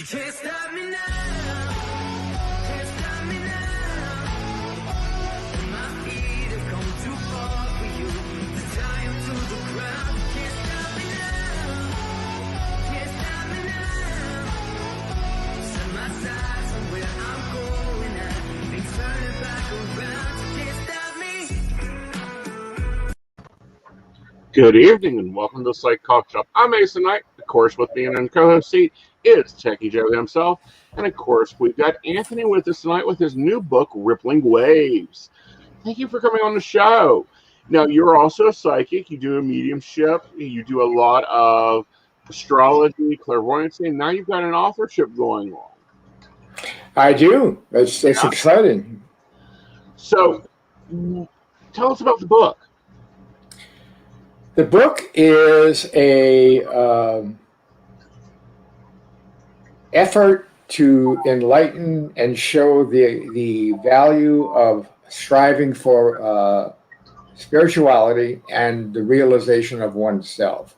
Can't stop me now. Can't stop me now. My feet have come too far for you to tie 'em to the ground. Can't stop me now. Can't stop me now. Set my sights on where I'm going at. Ain't turning back around. Can't stop me. Good evening and welcome to the Psych Coffee Shop. I'm Aeson Knight. Of course, with me in the co-host seat is Techy Joe himself. And of course, we've got Anthony with us tonight with his new book, Rippling Waves. Thank you for coming on the show. Now, you're also a psychic. You do a mediumship. You do a lot of astrology, clairvoyancy, and now you've got an authorship going on. I do. It's exciting. So, tell us about the book. The book is a effort to enlighten and show the value of striving for spirituality and the realization of oneself.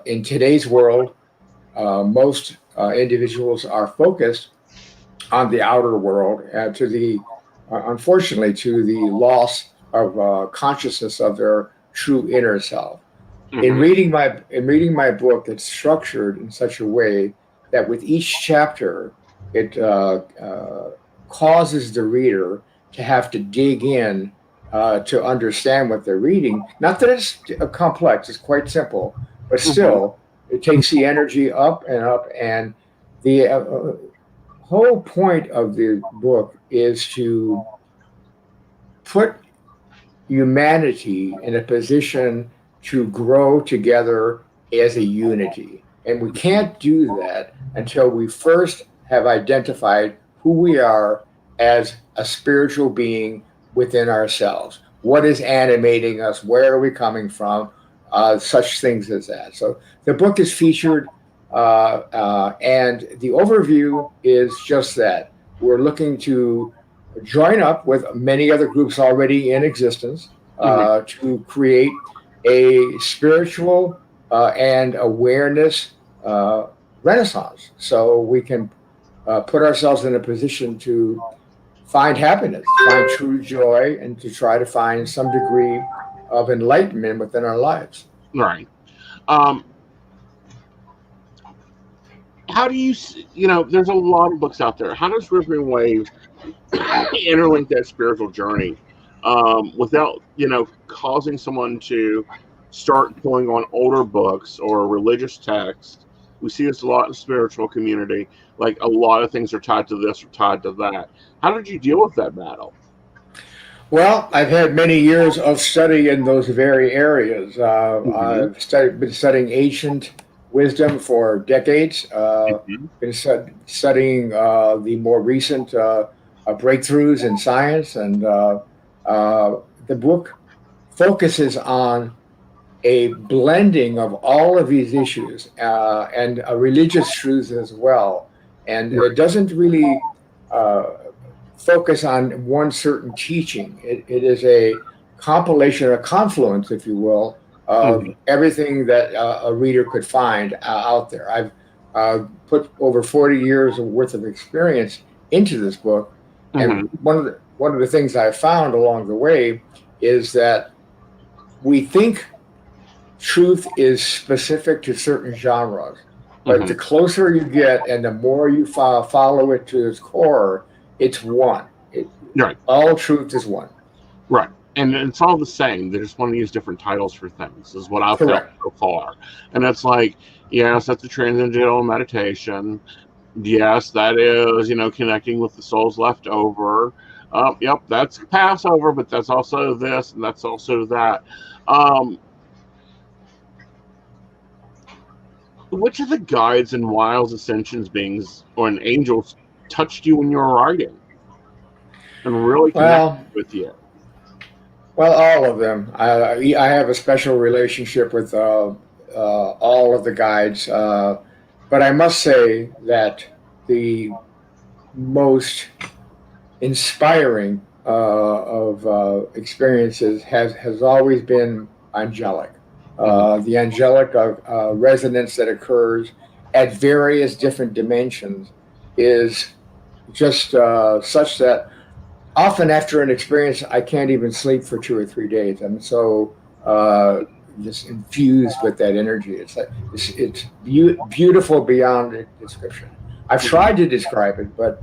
In today's world, most individuals are focused on the outer world and unfortunately, to the loss of consciousness of their true inner self. Mm-hmm. In reading my book, it's structured in such a way that with each chapter, it causes the reader to have to dig in to understand what they're reading. Not that it's complex; it's quite simple, but still, it takes the energy up. And the whole point of the book is to put humanity in a position to grow together as a unity. And we can't do that until we first have identified who we are as a spiritual being within ourselves. What is animating us? Where are we coming from? Such things as that. So the book is featured, and the overview is just that. We're looking to join up with many other groups already in existence to create a spiritual and awareness renaissance, so we can put ourselves in a position to find happiness, find true joy, and to try to find some degree of enlightenment within our lives. Right. How do you, there's a lot of books out there. How does Rippling Waves interlink that spiritual journey without, causing someone to start pulling on older books or religious texts? We see this a lot in the spiritual community. Like, a lot of things are tied to this or tied to that. How did you deal with that battle? Well, I've had many years of study in those very areas. I've been studying ancient wisdom for decades. Been studying the more recent breakthroughs in science, and the book focuses on a blending of all of these issues and religious truths as well. And it doesn't really focus on one certain teaching. It is a compilation, a confluence, if you will, of everything that a reader could find out there. I've put over 40 years worth of experience into this book. And one of the things I found along the way is that we think truth is specific to certain genres, but the closer you get and the more you follow it to its core, it's one. Right. All truth is one. Right. And it's all the same. They just want to use different titles for things, is what I've felt so far. And it's like, yes, that's a transcendental meditation. Yes, that is, connecting with the souls left over. Yep, that's Passover, but that's also this and that's also that. Which of the guides and wiles, ascensions, beings, or an angels touched you when you were writing and really connected with you? Well, all of them. I have a special relationship with all of the guides, but I must say that the most inspiring of experiences has always been angelic. The angelic resonance that occurs at various different dimensions is just such that often after an experience, I can't even sleep for 2 or 3 days. I'm so just infused with that energy. It's like it's beautiful beyond description. I've tried to describe it, but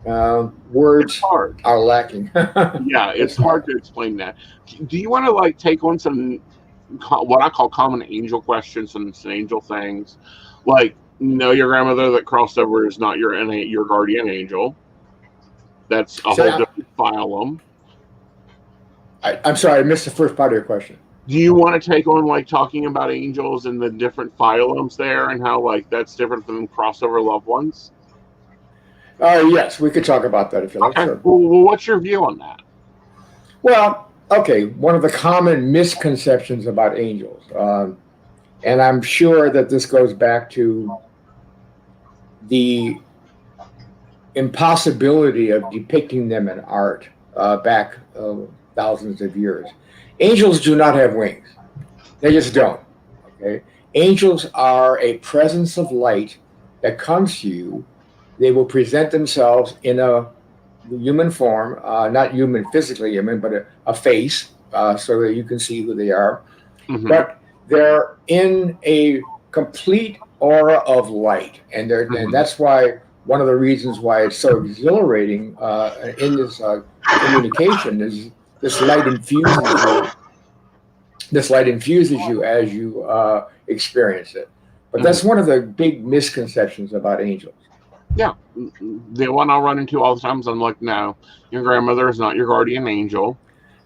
It's words hard. are lacking. Yeah, it's hard to explain that. Do you want to like take on some what I call common angel questions and some angel things, like know your grandmother that crossed over is not your guardian angel. That's a So whole different phylum. I'm sorry, I missed the first part of your question. Do you want to take on like talking about angels and the different phylums there and how like that's different from crossover loved ones? Yes, we could talk about that if you like. Okay. Sure. Well, what's your view on that? Well, okay. One of the common misconceptions about angels, and I'm sure that this goes back to the impossibility of depicting them in art back thousands of years. Angels do not have wings. They just don't. Okay. Angels are a presence of light that comes to you. They will present themselves in a human form, not human physically human, but a face, so that you can see who they are. Mhm. But they're in a complete aura of light, and and that's why one of the reasons why it's so exhilarating in this communication is this light infuses you. This light infuses you as you experience it. But that's one of the big misconceptions about angels. Yeah, the one I'll run into all the time is I'm like, no, your grandmother is not your guardian angel.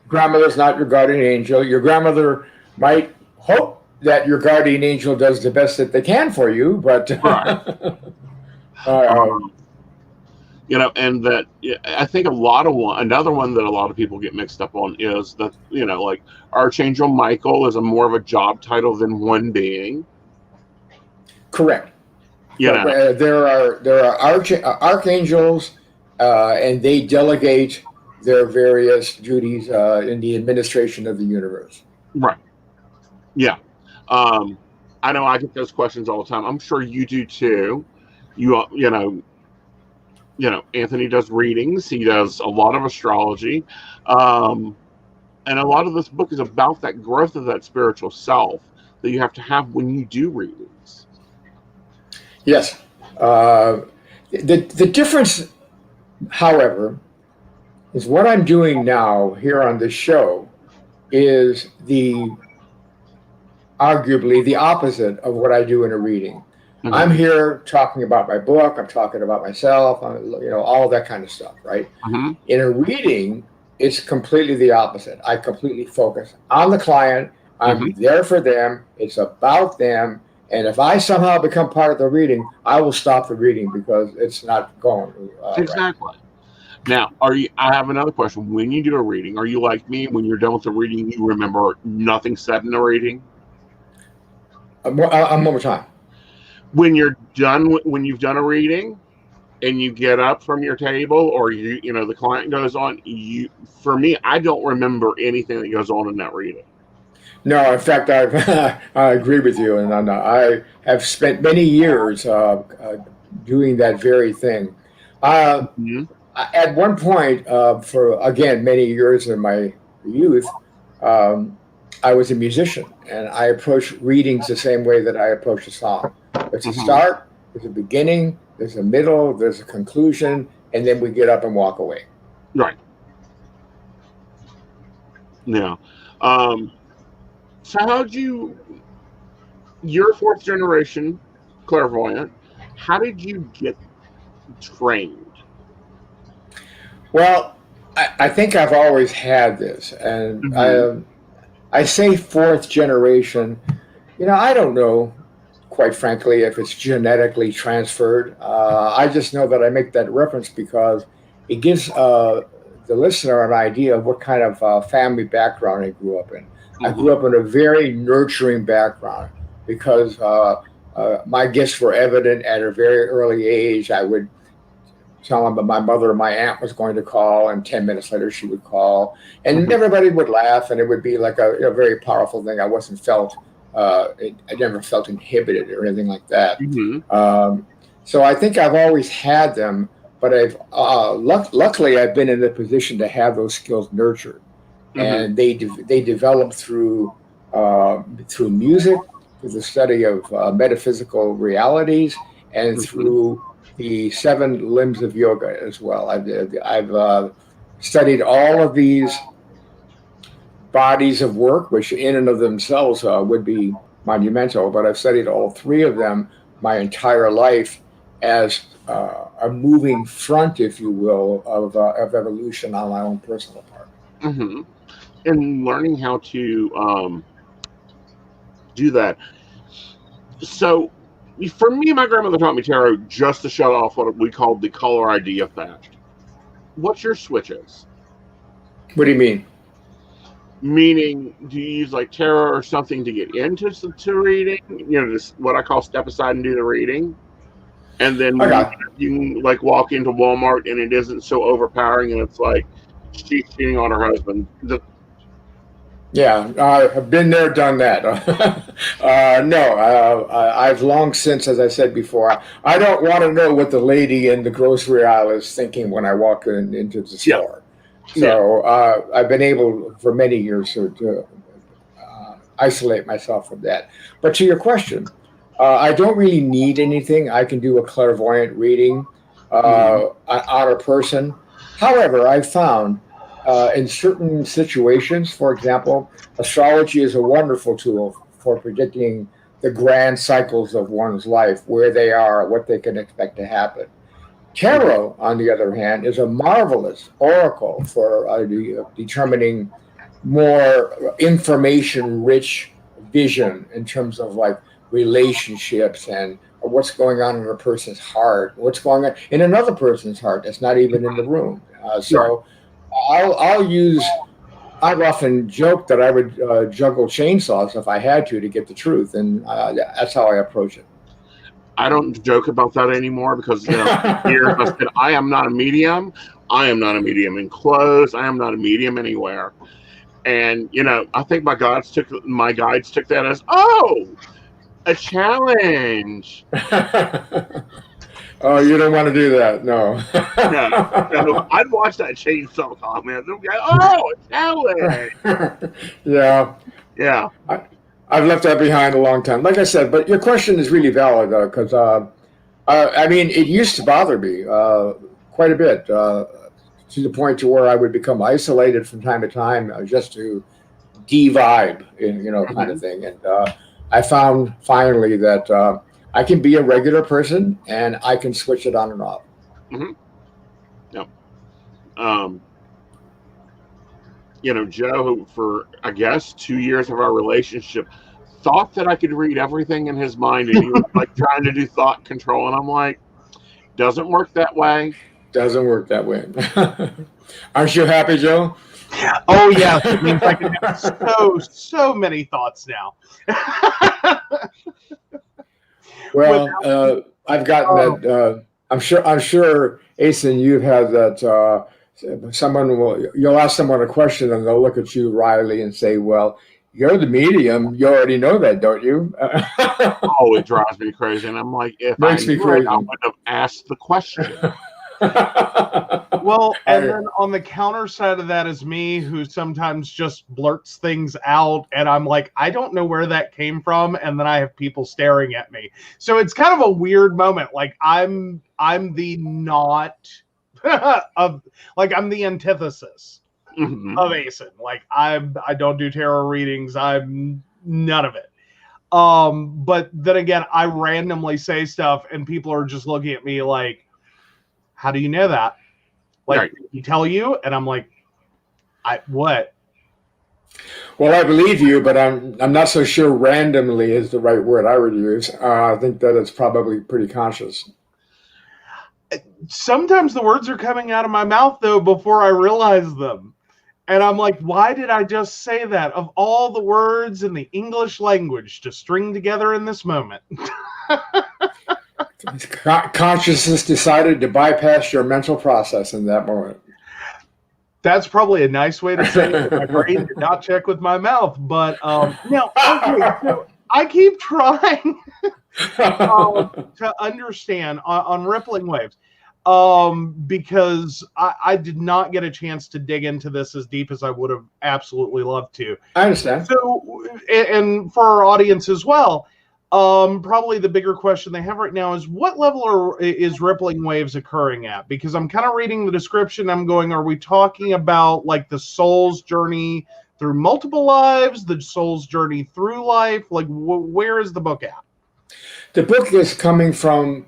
Grandmother's not your guardian angel. Your grandmother might hope that your guardian angel does the best that they can for you, but Right. You know, and that I think another one that a lot of people get mixed up on is that like Archangel Michael is a more of a job title than one being. correct. You know, There are archangels, and they delegate their various duties in the administration of the universe. right? Yeah, I know I get those questions all the time. I'm sure you do too. Anthony does readings. He does a lot of astrology, and a lot of this book is about that growth of that spiritual self that you have to have when you do readings. Yes. The difference, however, is what I'm doing now here on this show is arguably the opposite of what I do in a reading. Mhm. I'm here talking about my book. I'm talking about myself. All that kind of stuff, right? Mhm. In a reading, it's completely the opposite. I completely focus on the client. I'm there for them. It's about them. And if I somehow become part of the reading, I will stop the reading because it's not going right. Exactly. Now, I have another question. When you do a reading, are you like me? When you're done with the reading, you remember nothing said in the reading? One more time. When you're done, when you've done a reading, and you get up from your table, or the client goes on. For me, I don't remember anything that goes on in that reading. No, in fact, I agree with you, and I have spent many years doing that very thing. At one point, for again many years in my youth, I was a musician, and I approached readings the same way that I approach a song. There's a start, there's a beginning, there's a middle, there's a conclusion, and then we get up and walk away. Right. Yeah. So how'd you're fourth generation clairvoyant, how did you get trained? Well, I think I've always had this, and I say fourth generation. I don't know, quite frankly, if it's genetically transferred. I just know that I make that reference because it gives the listener an idea of what kind of family background I grew up in. I grew up in a very nurturing background because my gifts were evident at a very early age. I would tell them that my mother or my aunt was going to call, and 10 minutes later she would call. And everybody would laugh, and it would be like a very powerful thing. I wasn't felt I never felt inhibited or anything like that. Mm-hmm. So I think I've always had them, but I've luckily I've been in the position to have those skills nurtured, Mm-hmm. and they develop through music, through the study of metaphysical realities, and Mm-hmm. through the 7 limbs of yoga as well. I've studied all of these bodies of work, which in and of themselves would be monumental, but I've studied all 3 of them my entire life as a moving front, if you will, of evolution on my own personal part. Mm-hmm. And learning how to do that. So, for me, my grandmother taught me tarot just to shut off what we called the caller ID effect. What's your switches? What do you mean? Meaning, do you use like tarot or something to get into reading? Just what I call step aside and do the reading. And then when Okay. you can like walk into Walmart and it isn't so overpowering, and it's like she's cheating on her husband. Yeah, I've been there, done that. No, I've long since, as I said before, I don't want to know what the lady in the grocery aisle is thinking when I walk into the Yeah. store. So I've been able for many years to isolate myself from that. But to your question, I don't really need anything. I can do a clairvoyant reading on a person. However, I've found in certain situations, for example, astrology is a wonderful tool for predicting the grand cycles of one's life, where they are, what they can expect to happen. Tarot, on the other hand, is a marvelous oracle for determining more information-rich vision in terms of like relationships and what's going on in a person's heart, what's going on in another person's heart that's not even in the room. So I'll use. I've often joked that I would juggle chainsaws if I had to get the truth, and that's how I approach it. I don't joke about that anymore because for years I said I am not a medium. I am not a medium in clothes. I am not a medium anywhere. And I think my guides took that as a challenge. Oh, you don't want to do that, no. No, I'd watch that chainsaw comment. A challenge. Yeah. Yeah. I've left that behind a long time. Like I said, but your question is really valid because I mean, it used to bother me quite a bit to the point to where I would become isolated from time to time just to de-vibe, kind of thing. And I found finally that I can be a regular person and I can switch it on and off. Mm-hmm. Yep. Joe, for I guess 2 years of our relationship, thought that I could read everything in his mind, and he was like trying to do thought control, and I'm like, doesn't work that way. Doesn't work that way. Aren't you happy, Joe? Oh yeah, it means I can have so many thoughts now. Well, I've gotten that. I'm sure, Aeson, you've had that. You'll ask someone a question and they'll look at you wryly and say, "Well, you're the medium. You already know that, don't you?" Oh, it drives me crazy, and I'm like, if Makes I me knew crazy. it, I would have asked the question. Well, and then on the counter side of that is me, who sometimes just blurts things out, and I'm like, I don't know where that came from, and then I have people staring at me. So it's kind of a weird moment. Like I'm the not of like I'm the antithesis of Aeson. Like I don't do tarot readings. I'm none of it. But then again, I randomly say stuff, and people are just looking at me like, how do you know that? Like, Right. he tell you? And I'm like, what? Well, I believe you, but I'm not so sure randomly is the right word I would use. I think that it's probably pretty conscious. Sometimes the words are coming out of my mouth, though, before I realize them. And I'm like, why did I just say that? Of all the words in the English language to string together in this moment. Consciousness decided to bypass your mental process in that moment. That's probably a nice way to say it. My brain did not check with my mouth. But no, okay. So I keep trying to understand on rippling waves, because I did not get a chance to dig into this as deep as I would have absolutely loved to. I understand. So, and for our audience as well, probably the bigger question they have right now is what level is rippling waves occurring at? Because I'm kind of reading the description, I'm going, are we talking about like the soul's journey through multiple lives, the soul's journey through life? Like, where is the book at? The book is coming from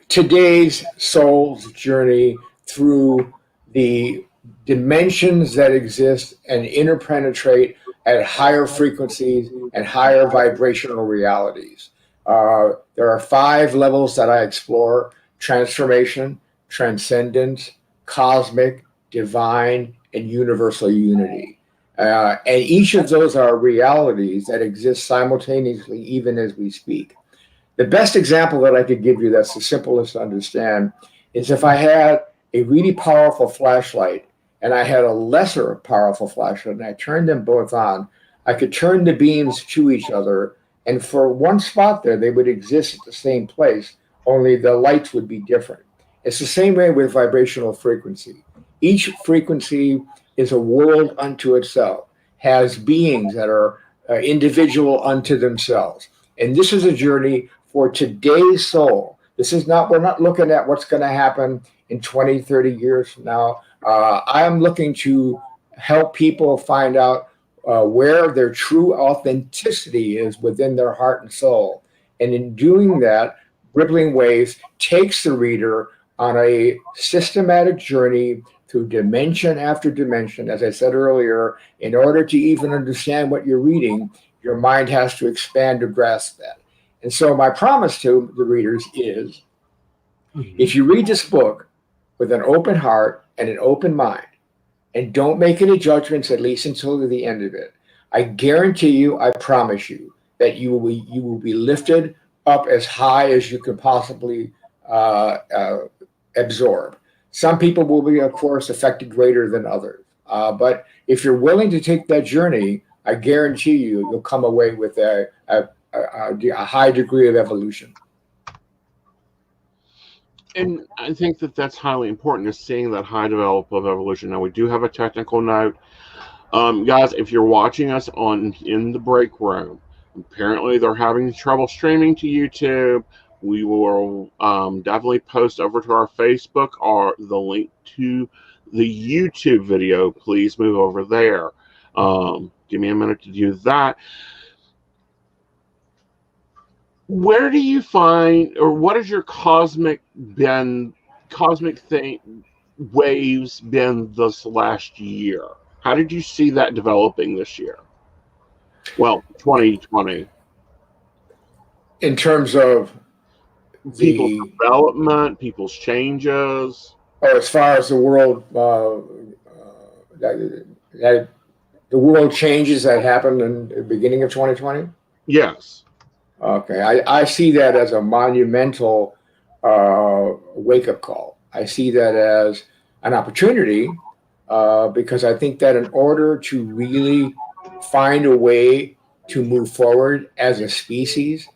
today's soul's journey through the dimensions that exist and interpenetrate at higher frequencies and higher vibrational realities. There are 5 levels that I explore: transformation, transcendence, cosmic, divine, and universal unity. And each of those are realities that exist simultaneously, even as we speak. The best example that I could give you that's the simplest to understand is if I had a really powerful flashlight and I had a lesser powerful flashlight and I turned them both on, I could turn the beams to each other, and for one spot there, they would exist at the same place, only the lights would be different. It's the same way with vibrational frequency. Each frequency is a world unto itself, has beings that are individual unto themselves. And this is a journey for today's soul. This is not, we're not looking at what's going to happen in 20, 30 years from now. I am looking to help people find out where their true authenticity is within their heart and soul. And in doing that, Rippling Waves takes the reader on a systematic journey through dimension after dimension. As I said earlier, in order to even understand what you're reading, your mind has to expand to grasp that. And so my promise to the readers is, if you read this book with an open heart and an open mind, and don't make any judgments, at least until the end of it, I guarantee you, I promise you, that you will be lifted up as high as you can possibly absorb. Some people will be, of course, affected greater than others. But if you're willing to take that journey, I guarantee you'll come away with a high degree of evolution. And I think that that's highly important, is seeing that high develop of evolution. Now, we do have a technical note. Guys, if you're watching us in the break room, apparently they're having trouble streaming to YouTube. We will definitely post over to our Facebook or the link to the YouTube video. Please move over there. Give me a minute to do that. Where do you find, or what has your cosmic waves been this last year? How did you see that developing this year? Well, 2020. In terms of People's development, people's changes. or as far as the world, the world changes that happened in the beginning of 2020? Yes. Okay, I see that as a monumental wake-up call. I see that as an opportunity because I think that in order to really find a way to move forward as a species,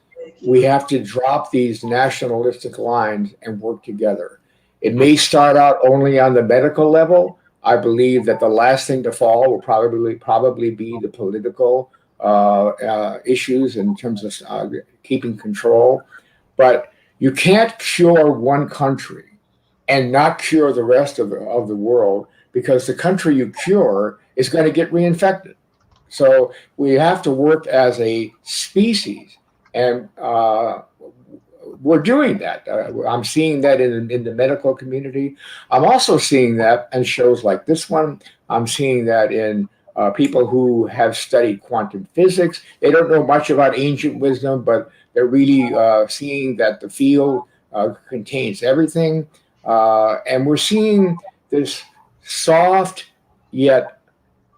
we have to drop these nationalistic lines and work together. It may start out only on the medical level. I believe that the last thing to fall will probably be the political issues in terms of keeping control. But you can't cure one country and not cure the rest of the world, because the country you cure is going to get reinfected. So we have to work as a species, and we're doing that. I'm seeing that in the medical community. I'm also seeing that in shows like this one. I'm seeing that in people who have studied quantum physics. They don't know much about ancient wisdom, but they're really seeing that the field contains everything. And we're seeing this soft yet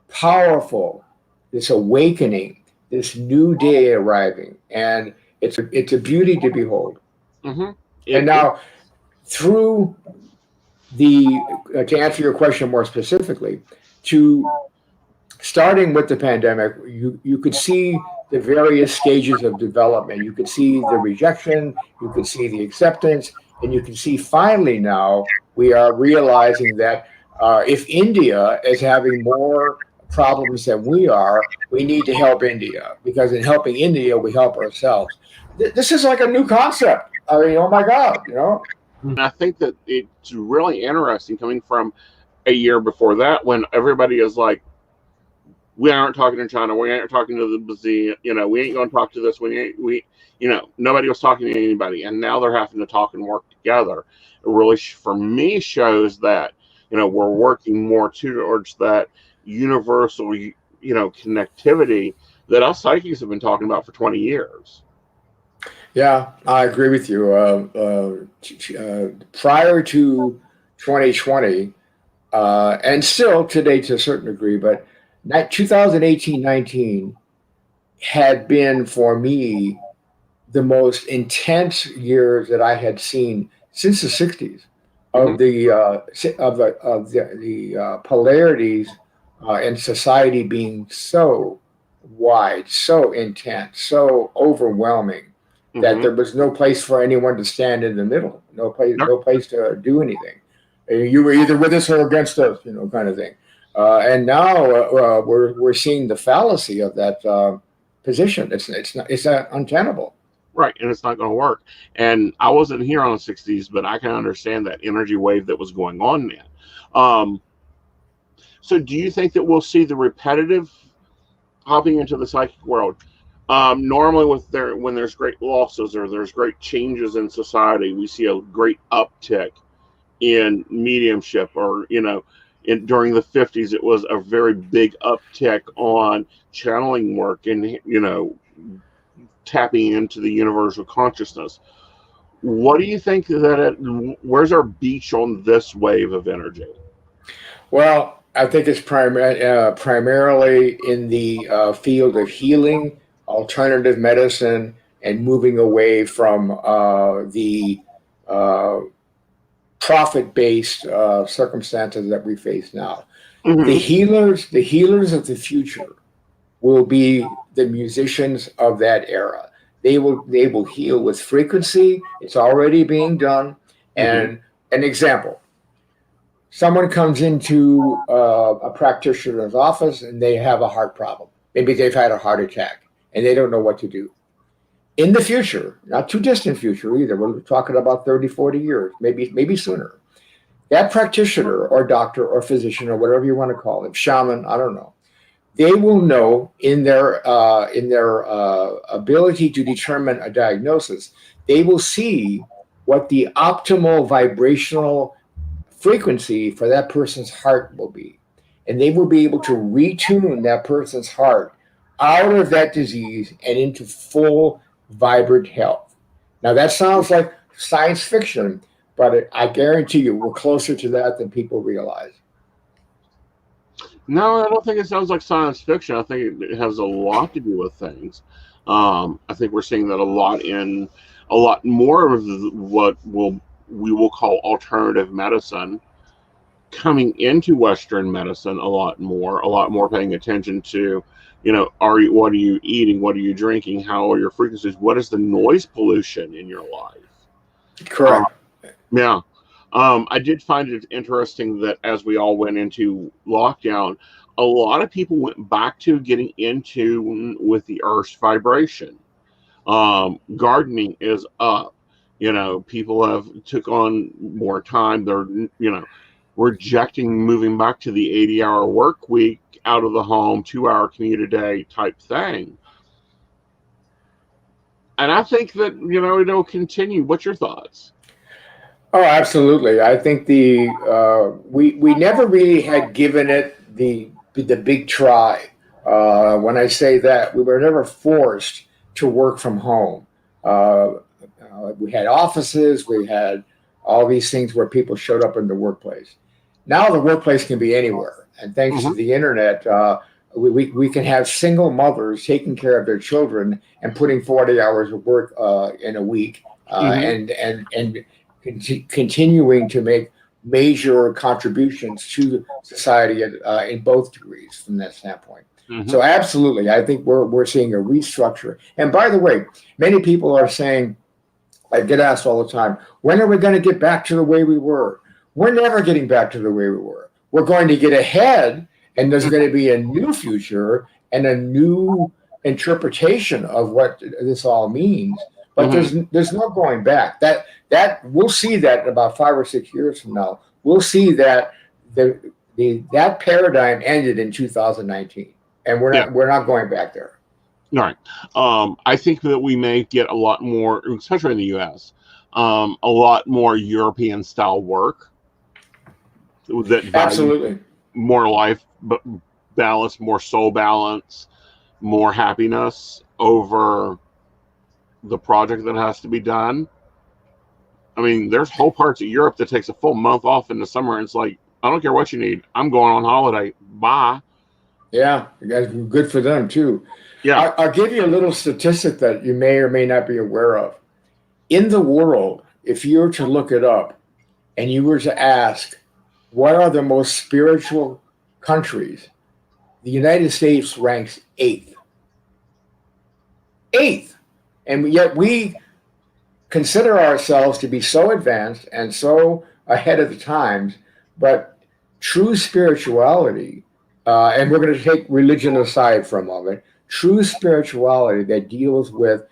powerful, this awakening, this new day arriving. And it's a beauty to behold. Mm-hmm. And now, through to answer your question more specifically, starting with the pandemic, you could see the various stages of development. You could see the rejection, you could see the acceptance, and you can see finally now we are realizing that if India is having more problems than we are, we need to help India, because in helping India, we help ourselves. This is like a new concept. I mean, oh my God, you know? And I think that it's really interesting coming from a year before that when everybody is like, we aren't talking to China, we aren't talking to the Brazil, we ain't going to talk to this, nobody was talking to anybody, and now they're having to talk and work together. It really, for me, shows that we're working more towards that universal, connectivity that us psychics have been talking about for 20 years. Yeah, I agree with you. Prior to 2020, and still today to a certain degree, but 2018-19 had been for me the most intense years that I had seen since the 60s of the polarities in society being so wide, so intense, so overwhelming that there was no place for anyone to stand in the middle, no place to do anything. You were either with us or against us, kind of thing. And now we're seeing the fallacy of that position. It's untenable. Right, and it's not going to work. And I wasn't here on the 60s, but I can understand that energy wave that was going on then. So do you think that we'll see the repetitive hopping into the psychic world? Normally when there's great losses or there's great changes in society, we see a great uptick in mediumship, or during the 50s it was a very big uptick on channeling work and tapping into the universal consciousness. What do you think where's our beach on this wave of energy? Well, I think it's primarily in the field of healing, alternative medicine, and moving away from the profit-based circumstances that we face now. The healers of the future will be the musicians of that era. They will heal with frequency. It's already being done. And an example: someone comes into a practitioner's office and they have a heart problem. Maybe they've had a heart attack and they don't know what to do. In the future, not too distant future either, we're talking about 30, 40 years, maybe sooner, that practitioner or doctor or physician or whatever you want to call it, shaman, I don't know, they will know in their ability to determine a diagnosis, they will see what the optimal vibrational frequency for that person's heart will be. And they will be able to retune that person's heart out of that disease and into full vibrant health. Now that sounds like science fiction, but I guarantee you we're closer to that than people realize. No, I don't think it sounds like science fiction. I think it has a lot to do with things. I think we're seeing that a lot more of what we will call alternative medicine coming into Western medicine a lot more paying attention to, what are you eating? What are you drinking? How are your frequencies? What is the noise pollution in your life? Correct. Yeah. I did find it interesting that as we all went into lockdown, a lot of people went back to getting into with the earth's vibration. Gardening is up. People have took on more time. They're, rejecting moving back to the 80-hour work week, out of the home, 2-hour commute a day type thing. And I think that, it'll continue. What's your thoughts? Oh, absolutely. I think we never really had given it the big try. When I say that, we were never forced to work from home. We had offices, we had all these things where people showed up in the workplace. Now the workplace can be anywhere, and thanks to the internet, we can have single mothers taking care of their children and putting 40 hours of work in a week, and continuing to make major contributions to society in both degrees from that standpoint. Mhm. So absolutely, I think we're seeing a restructure. And by the way, many people are saying, I get asked all the time, when are we going to get back to the way we were? We're never getting back to the way we were. We're going to get ahead, and there's going to be a new future and a new interpretation of what this all means. But Mhm. there's no going back. That we'll see that in about 5 or 6 years from now. We'll see that that paradigm ended in 2019, and Yeah. we're not going back there. All right. I think that we may get a lot more, especially in the U.S., a lot more European style work that value Absolutely. more life balance, more soul balance, more happiness over the project that has to be done. I mean, there's whole parts of Europe that takes a full month off in the summer. And it's like, I don't care what you need. I'm going on holiday. Bye. Yeah, you guys, good for them too. Yeah. I'll give you a little statistic that you may or may not be aware of. In the world, if you were to look it up and you were to ask, what are the most spiritual countries? The United States ranks eighth. Eighth. And yet we consider ourselves to be so advanced and so ahead of the times, but true spirituality, and we're going to take religion aside for a moment, true spirituality that deals with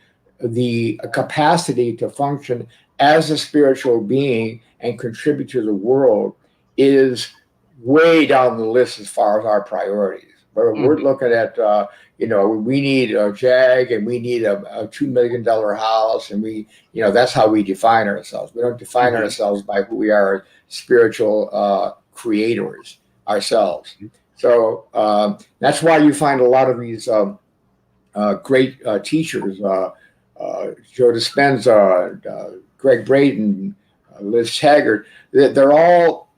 the capacity to function as a spiritual being and contribute to the world is way down the list as far as our priorities. We're Mhm. looking at, we need a Jag and we need a $2 million house, and that's how we define ourselves. We don't define Mhm. ourselves by who we are, spiritual creators ourselves. So that's why you find a lot of these great teachers, Joe Dispenza, Greg Braden, Liz Taggart. They're all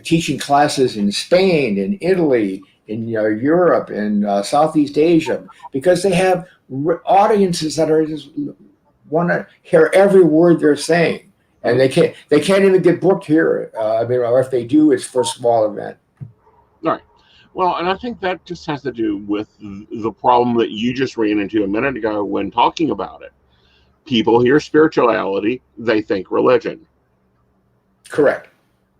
teaching classes in Spain, in Italy, in Europe, in Southeast Asia, because they have audiences that are just want to hear every word they're saying, and they can't even get booked here. Or if they do, it's for a small event. All right. Well, and I think that just has to do with the problem that you just ran into a minute ago when talking about it. People hear spirituality, they think religion. Correct.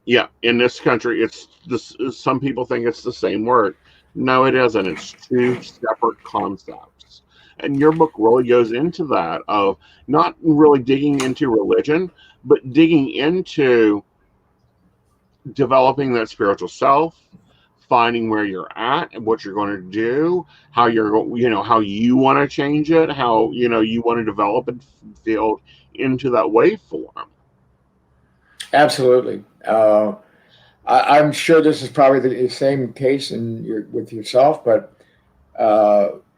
Yeah, in this country, it's this. Some people think it's the same word. No, it isn't. It's two separate concepts. And your book really goes into that of not really digging into religion, but digging into developing that spiritual self, finding where you're at and what you're going to do, how how you want to change it, how you want to develop and build into that waveform. Absolutely. I'm sure this is probably the same case with yourself, but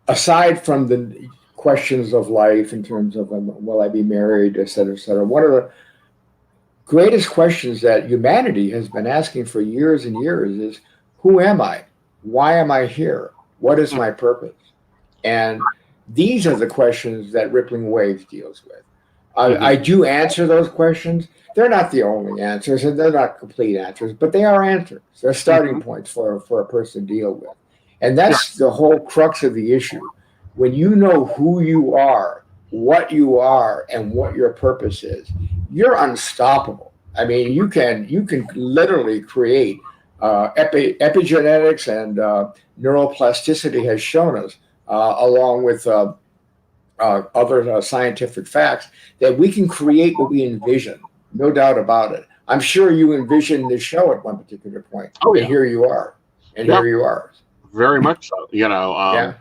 aside from the questions of life in terms of will I be married, et cetera, one of the greatest questions that humanity has been asking for years and years is, who am I? Why am I here? What is my purpose? And these are the questions that Rippling Waves deals with. I Mhm. do answer those questions. They're not the only answers, and they're not complete answers, but they are answers. They're starting Mhm. points for a person to deal with. And that's the whole crux of the issue. When you know who you are, and what your purpose is, you're unstoppable. I mean, you can literally create epigenetics and neuroplasticity has shown us, along with other scientific facts, that we can create what we envision. No doubt about it. I'm sure you envisioned this show at one particular point, Oh and yeah, here you are. And yeah, here you are. very much so. Yeah.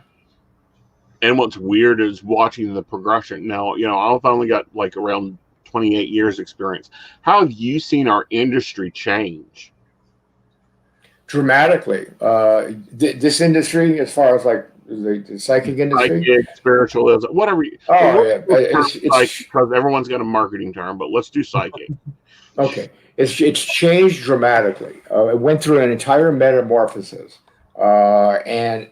And what's weird is watching the progression. Now, I've only got like around 28 years experience. How have you seen our industry change? Dramatically. This industry, as far as like the psychic industry. Psychic, spiritualism, whatever. Well, Oh we'll yeah, use the term psychic it's because everyone's got a marketing term, but let's do psychic. okay. It's changed dramatically. It went through an entire metamorphosis, and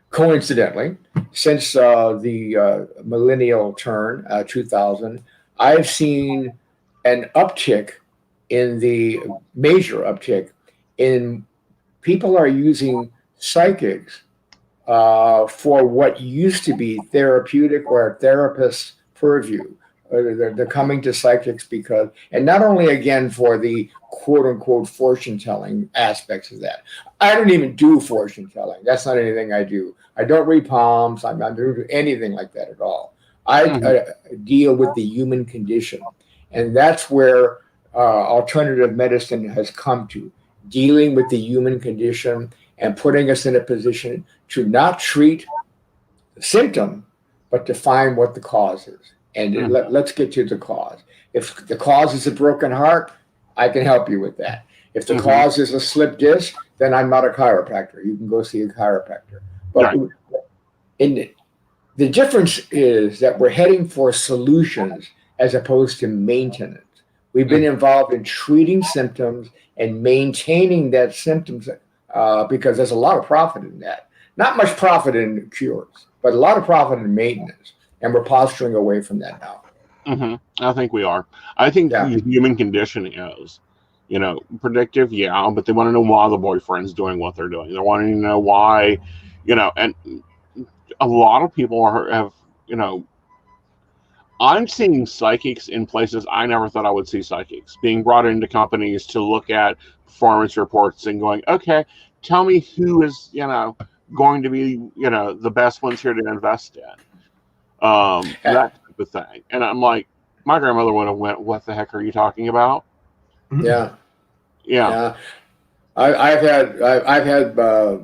coincidentally, since the millennial turn, 2000, I've seen an uptick in the major uptick in people are using psychics for what used to be therapeutic or a therapist's purview. They're coming to psychics because, and not only again for the quote unquote fortune telling aspects of that. I don't even do fortune telling. That's not anything I do. I don't read palms. I don't do anything like that at all. I deal with the human condition. And that's where alternative medicine has come to, dealing with the human condition and putting us in a position to not treat the symptom, but to find what the cause is. And let's get to the cause. If the cause is a broken heart, I can help you with that. If the cause is a slip disc, then I'm not a chiropractor. You can go see a chiropractor. But the difference is that we're heading for solutions as opposed to maintenance. We've been involved in treating symptoms and maintaining that symptoms because there's a lot of profit in that. Not much profit in cures, but a lot of profit in maintenance. And we're posturing away from that now. I think we are. I think the human condition is, predictive, but they want to know why the boyfriend's doing what they're doing. They're wanting to know why, and a lot of people have, I'm seeing psychics in places I never thought I would see psychics being brought into companies to look at performance reports and going, okay, tell me who is, going to be, the best ones here to invest in. That type of thing. And I'm like, my grandmother would have went, what the heck are you talking about? Yeah. I've had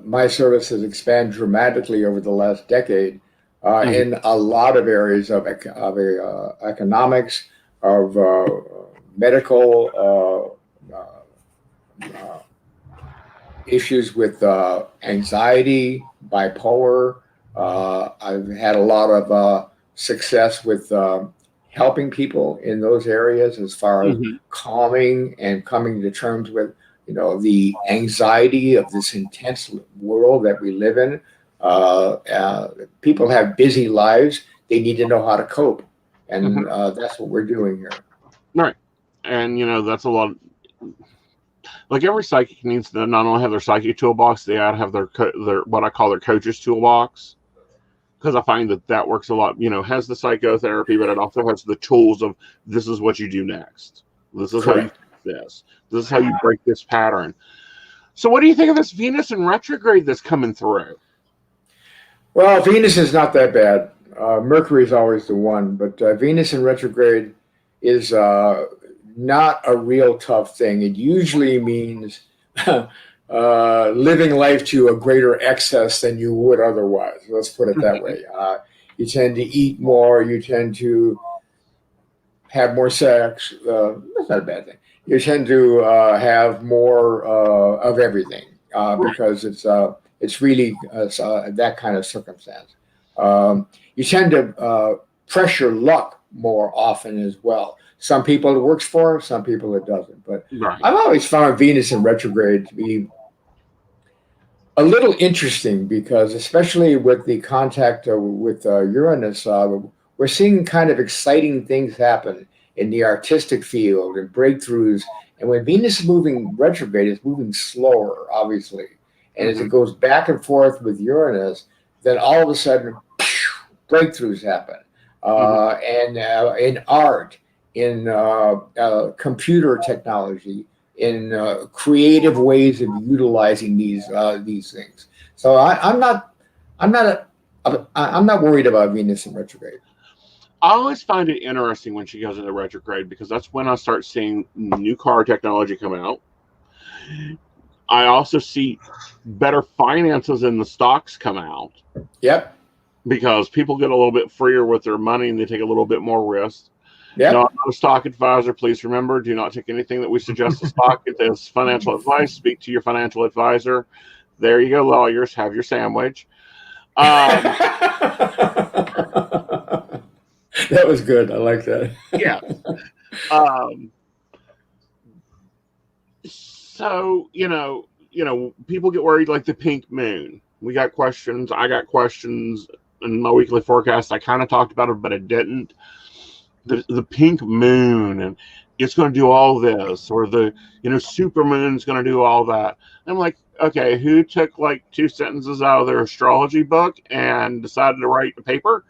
my services expand dramatically over the last decade in a lot of areas of economics, of medical issues with anxiety, bipolar. I've had a lot of success with helping people in those areas as far as calming and coming to terms with, the anxiety of this intense world that we live in. People have busy lives. They need to know how to cope. And that's what we're doing here. Right. And, that's a lot. Like every psychic needs to not only have their psychic toolbox, they ought to have their what I call their coach's toolbox. Because I find that works a lot, has the psychotherapy, but it also has the tools of this is what you do next. This is how you fix this. This is how you break this pattern. So what do you think of this Venus in retrograde that's coming through? Well, Venus is not that bad. Mercury is always the one, but Venus in retrograde is not a real tough thing. It usually means living life to a greater excess than you would otherwise. Let's put it that way. You tend to eat more. You tend to have more sex. That's not a bad thing. You tend to have more of everything because it's really that kind of circumstance. You tend to pressure luck more often as well. Some people it works for, some people it doesn't. But I've always found Venus in retrograde to be a little interesting because, especially with the contact with Uranus, we're seeing kind of exciting things happen in the artistic field and breakthroughs. And when Venus is moving retrograde, it's moving slower, obviously. And as it goes back and forth with Uranus, then all of a sudden, breakthroughs happen. And in art, in computer technology, in creative ways of utilizing these things. So I'm not worried about Venus in retrograde. I always find it interesting when she goes into retrograde because that's when I start seeing new car technology come out. I also see better finances in the stocks come out. Yep. Because people get a little bit freer with their money and they take a little bit more risk. Yep. No, I'm not a stock advisor. Please remember, do not take anything that we suggest to stock. It is financial advice. Speak to your financial advisor. There you go, lawyers. Have your sandwich. That was good. I like that. Yeah. So, people get worried like the pink moon. We got questions. I got questions in my weekly forecast. I kind of talked about it, but I didn't. The pink moon, and it's going to do all this, or the supermoon's going to do all that. I'm like, okay, who took like 2 sentences out of their astrology book and decided to write a paper?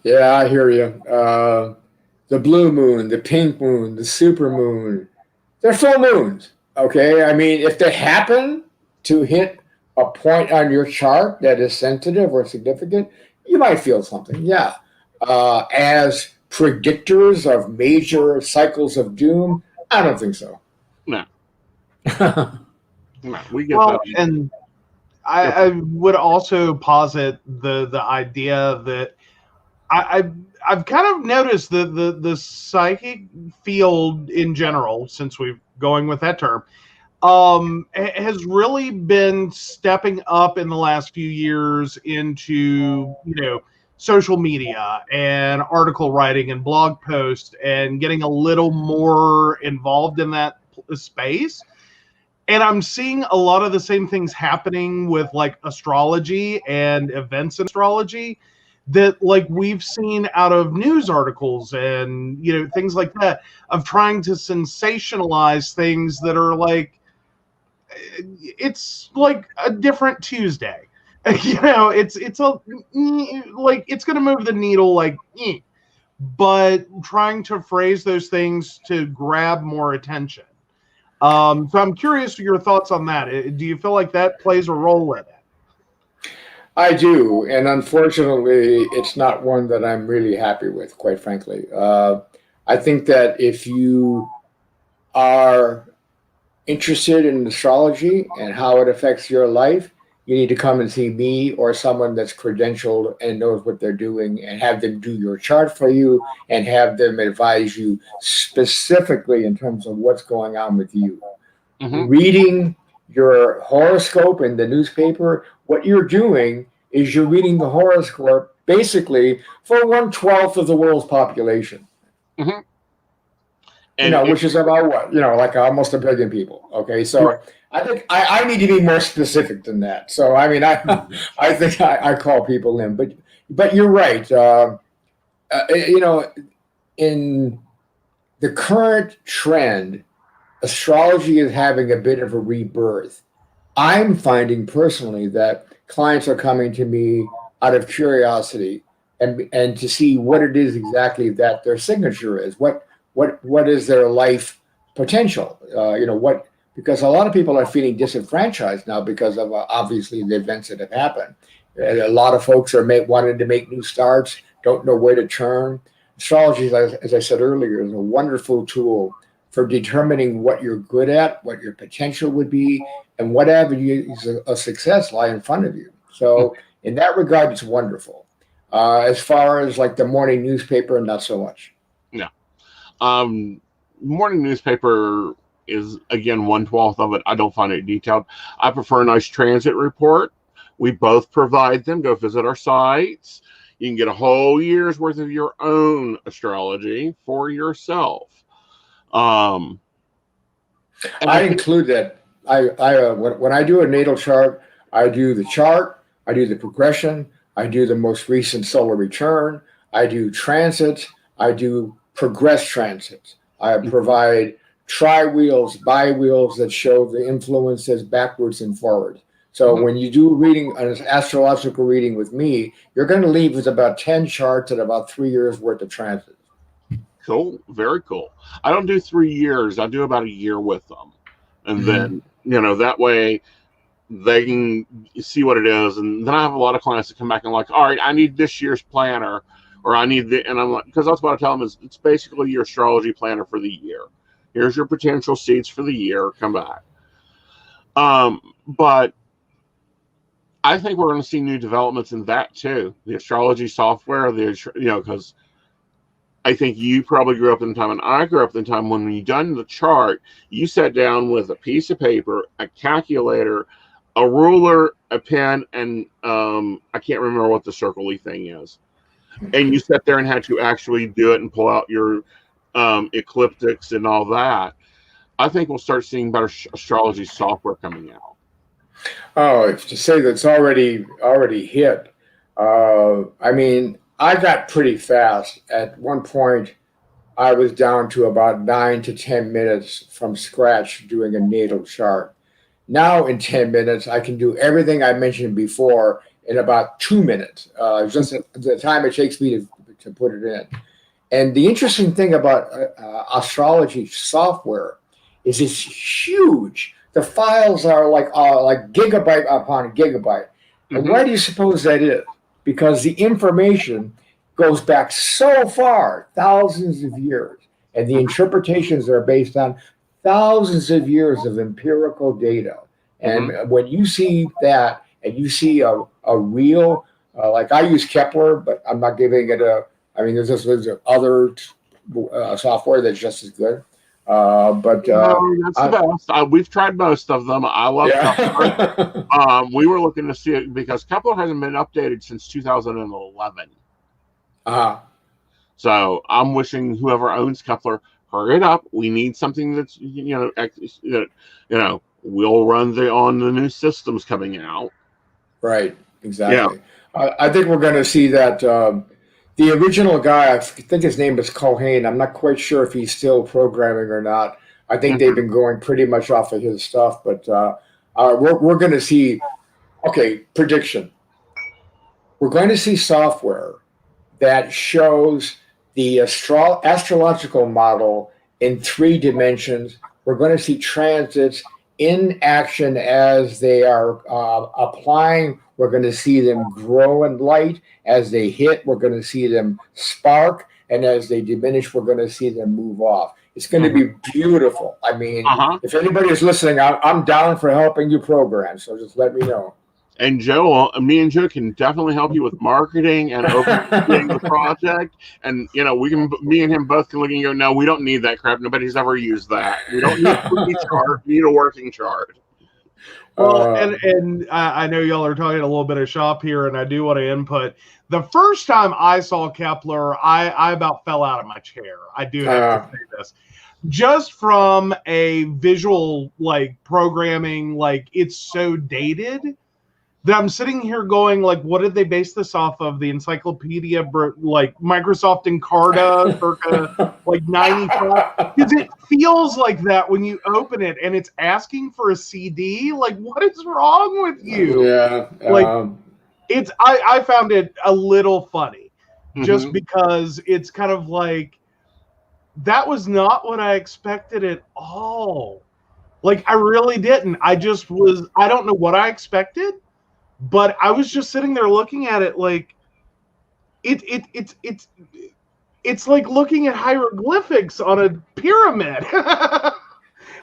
Yeah, I hear you. The blue moon, the pink moon, the super moon, they're full moons. Okay. I mean, if they happen to hit a point on your chart that is sensitive or significant, you might feel something. Yeah. As predictors of major cycles of doom, I don't think so. No, no, we get Well, that. and I would also posit the idea that I've kind of noticed that the psychic field in general, since we're going with that term, has really been stepping up in the last few years into social media and article writing and blog posts and getting a little more involved in that space. And I'm seeing a lot of the same things happening with like astrology and events in astrology that like we've seen out of news articles and things like that, of trying to sensationalize things that are like, it's like a different Tuesday. It's a like, it's going to move the needle like, but trying to phrase those things to grab more attention. So I'm curious your thoughts on that. Do you feel like that plays a role in it? I do, and unfortunately, it's not one that I'm really happy with, quite frankly. I think that if you are interested in astrology and how it affects your life, you need to come and see me or someone that's credentialed and knows what they're doing, and have them do your chart for you and have them advise you specifically in terms of what's going on with you. Mm-hmm. Reading your horoscope in the newspaper, what you're doing is you're reading the horoscope basically for 1/12 of the world's population. Mm-hmm. Which is about what? Like almost 1 billion people. Okay, so right. I think I need to be more specific than that. So I mean, I think I call people in, but you're right. In the current trend, astrology is having a bit of a rebirth. I'm finding personally that clients are coming to me out of curiosity and to see what it is exactly that their signature is. What is their life potential? Because a lot of people are feeling disenfranchised now because of obviously the events that have happened. A lot of folks are wanting to make new starts, don't know where to turn. Astrology, as I said earlier, is a wonderful tool for determining what you're good at, what your potential would be, and what avenues of success lie in front of you. So in that regard, it's wonderful. As far as like the morning newspaper, not so much. Yeah. Morning newspaper is, again, 1/12 of it. I don't find it detailed. I prefer a nice transit report. We both provide them. Go visit our sites. You can get a whole year's worth of your own astrology for yourself. I include that. When I do a natal chart, I do the chart, I do the progression, I do the most recent solar return, I do transits, I do progress transits. I provide tri-wheels, bi-wheels that show the influences backwards and forward. So when you do an astrological reading with me, you're going to leave with about 10 charts and about 3 years worth of transits. Cool. Very cool. I don't do 3 years. I do about a year with them. And then, that way they can see what it is. And then I have a lot of clients that come back and like, all right, I need this year's planner, or I need and I'm like, because that's what I tell them is it's basically your astrology planner for the year. Here's your potential seeds for the year. Come back. But I think we're going to see new developments in that too. The astrology software, because I think you probably grew up in the time, and I grew up in the time when you done the chart, you sat down with a piece of paper, a calculator, a ruler, a pen, and I can't remember what the circle-y thing is. And you sat there and had to actually do it and pull out your ecliptics and all that. I think we'll start seeing better astrology software coming out. Oh, to say that's already hit. I mean, I got pretty fast. At one point, I was down to about 9 to 10 minutes from scratch doing a natal chart. Now, in 10 minutes, I can do everything I mentioned before in about 2 minutes, just the time it takes me to put it in. And the interesting thing about astrology software is it's huge. The files are like gigabyte upon gigabyte. And why do you suppose that is? Because the information goes back so far, thousands of years, and the interpretations are based on thousands of years of empirical data. And when you see that, and you see a real, like I use Kepler, but I'm not giving it a. I mean, there's other software that's just as good. No, that's the best. We've tried most of them. I love Kepler. We were looking to see it because Kepler hasn't been updated since 2011. So I'm wishing whoever owns Kepler, hurry it up. We need something that's we'll run on the new systems coming out. Right. Exactly. Yeah. I think we're going to see that. The original guy, I think his name is Cohen. I'm not quite sure if he's still programming or not. I think they've been going pretty much off of his stuff, but we're going to see. Okay, prediction. We're going to see software that shows the astrological model in 3 dimensions. We're going to see transits in action as they are applying. We're going to see them grow in light. As they hit, we're going to see them spark. And as they diminish, we're going to see them move off. It's going to be beautiful. I mean, if anybody is listening, I'm down for helping you program. So just let me know. And Joe, me and Joe can definitely help you with marketing and overseeing the project. And me and him both can look and go, no, we don't need that crap. Nobody's ever used that. We don't need a chart. We need a working chart. Well, and I know y'all are talking a little bit of shop here, and I do want to input. The first time I saw Kepler, I about fell out of my chair. I do have to say this. Just from a visual, programming, it's so dated that I'm sitting here going, what did they base this off of? The encyclopedia, Microsoft Encarta, circa 95? Because it feels like that when you open it and it's asking for a CD. What is wrong with you? Yeah. I found it a little funny, just because it's kind of that was not what I expected at all. I really didn't. I don't know what I expected. But I was just sitting there looking at it it's like looking at hieroglyphics on a pyramid.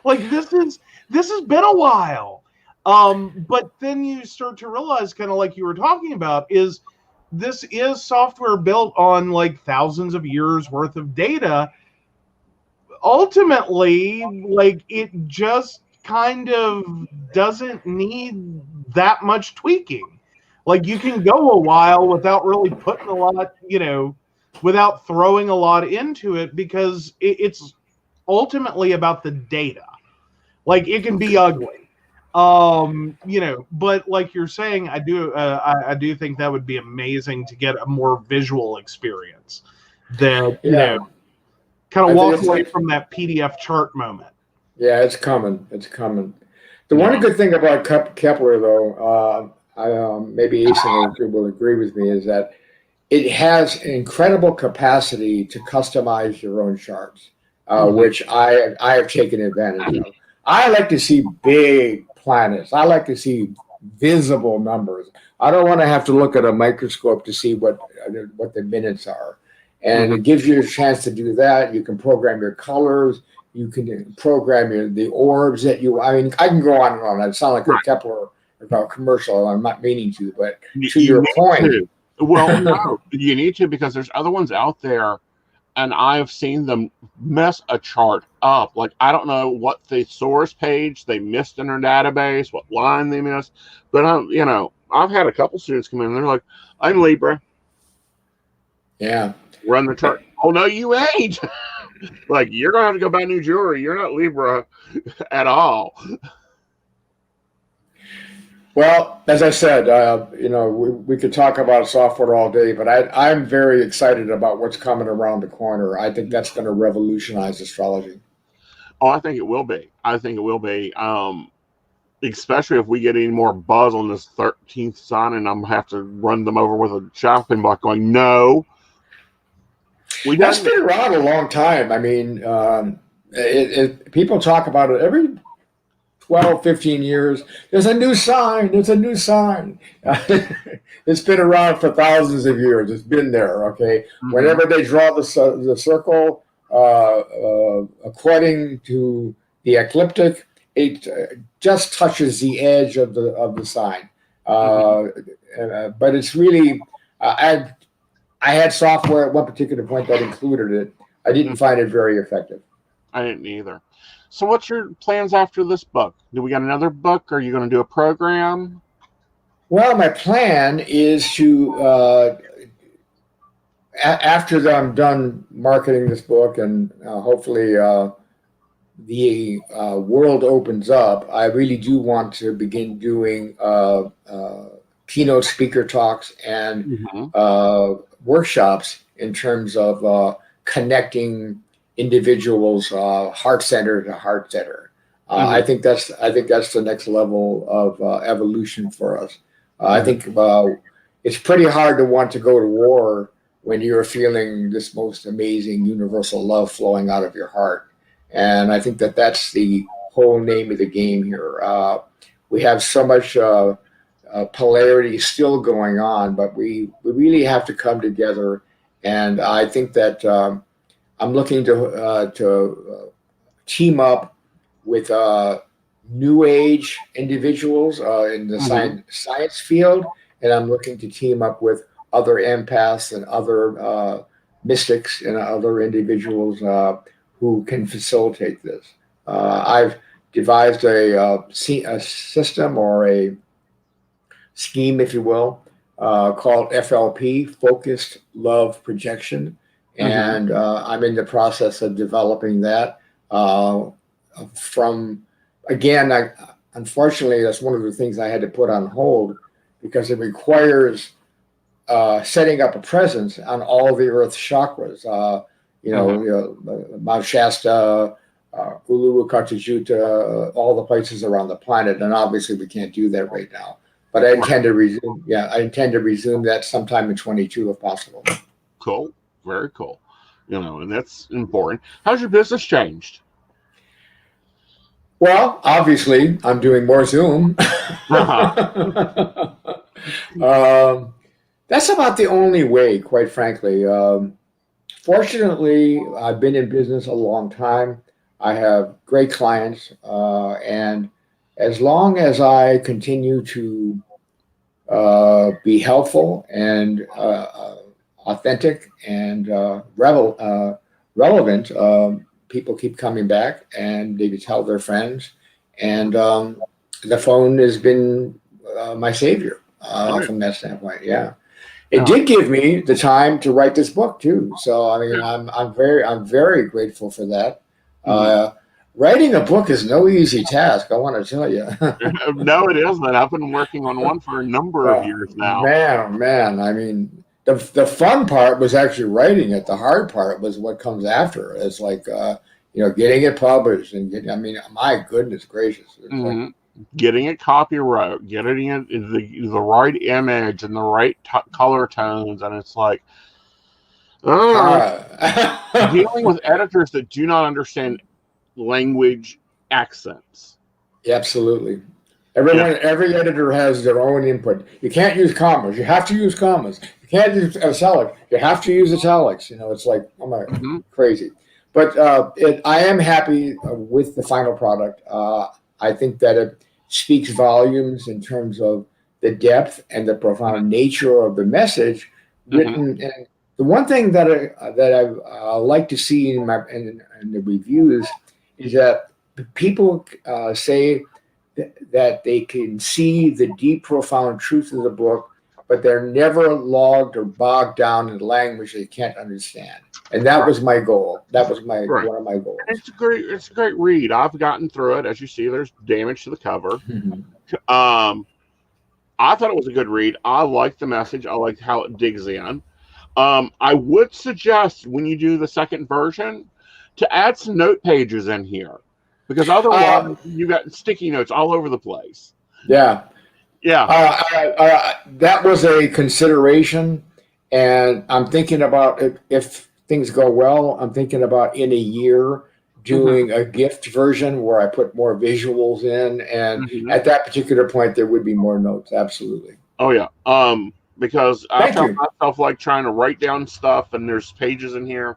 This has been a while. But then you start to realize, kind of like you were talking about, this is software built on thousands of years worth of data. Ultimately, it just kind of doesn't need that much tweaking. You can go a while without really putting a lot, without throwing a lot into it, because it's ultimately about the data. It can be ugly, but like you're saying, I do think that would be amazing to get a more visual experience that kind of walk away from that PDF chart moment. Yeah, it's coming. It's coming. The one good thing about Kepler, though, maybe Aeson will agree with me, is that it has incredible capacity to customize your own charts, which I have taken advantage of. I like to see big planets. I like to see visible numbers. I don't want to have to look at a microscope to see what the minutes are. And it gives you a chance to do that. You can program your colors. You can program the orbs that I can go on and on. I sound like a Kepler commercial. I'm not meaning to, but to your point. Well, no, you need to, because there's other ones out there, and I've seen them mess a chart up. I don't know what the source page they missed in their database, what line they missed, but I've had a couple students come in and they're like, I'm Libra. Yeah. Run the chart. Oh, no, you ain't. You're going to have to go buy new jewelry. You're not Libra at all. Well, as I said, we could talk about software all day, but I'm very excited about what's coming around the corner. I think that's going to revolutionize astrology. Oh, I think it will be. I think it will be. Especially if we get any more buzz on this 13th sign, and I'm gonna have to run them over with a chopping block. Going, no, That's been around a long time. I mean, people talk about it every 12, 15 years. There's a new sign. There's a new sign. It's been around for thousands of years. It's been there. Okay. Mhm. Whenever they draw the circle according to the ecliptic, it just touches the edge of the sign. But it's really, I had software at one particular point that included it. I didn't find it very effective. I didn't either. So, what's your plans after this book? Do we got another book? Or are you going to do a program? Well, my plan is to, after I'm done marketing this book and hopefully the world opens up, I really do want to begin doing keynote speaker talks and workshops in terms of connecting individuals heart center to heart center. I think that's the next level of evolution for us. I think it's pretty hard to want to go to war when you're feeling this most amazing universal love flowing out of your heart. And I think that's the whole name of the game here. We have so much polarity still going on, but we really have to come together. And I think that I'm looking to team up with new age individuals in the science field, and I'm looking to team up with other empaths and other mystics and other individuals who can facilitate this. I've devised a system or a scheme, if you will, called FLP, Focused Love Projection. And I'm in the process of developing that. Unfortunately, that's one of the things I had to put on hold because it requires setting up a presence on all the Earth's chakras. Mount Shasta, Ulu, Katajuta, all the places around the planet, and obviously we can't do that right now. But I intend to resume. Yeah, I intend to resume that sometime in 22 if possible. Cool, very cool. And that's important. How's your business changed? Well, obviously, I'm doing more Zoom. That's about the only way, quite frankly. Fortunately, I've been in business a long time. I have great clients, and as long as I continue to be helpful and authentic and relevant, people keep coming back and they tell their friends. And the phone has been my savior from that standpoint. Yeah. It did give me the time to write this book too. So I mean, I'm very grateful for that. Writing a book is no easy task, I want to tell you. No, it isn't. I've been working on one for a number of years now. Man. I mean, the fun part was actually writing it. The hard part was what comes after. It's like, getting it published and my goodness gracious. It's getting it copyright, getting it in the right image and the right color tones. And it's like, dealing with editors that do not understand language accents. Absolutely. Every editor has their own input. You can't use commas. You have to use commas. You can't use italics. You have to use italics. It's like, oh my, crazy. But I am happy with the final product. I think that it speaks volumes in terms of the depth and the profound nature of the message written. And the one thing that I like to see in the reviews is that people say that they can see the deep, profound truth of the book, but they're never logged or bogged down in language they can't understand. And that was my goal. That was one of my goals. It's a great read. I've gotten through it. As you see, there's damage to the cover. I thought it was a good read. I liked the message. I liked how it digs in. I would suggest when you do the second version to add some note pages in here, because otherwise you got sticky notes all over the place. Yeah. Yeah. That was a consideration, and I'm thinking about if things go well, I'm thinking about in a year doing a gift version where I put more visuals in, and at that particular point there would be more notes. Absolutely. Oh yeah. Because I Thank found you. myself like trying to write down stuff, and there's pages in here.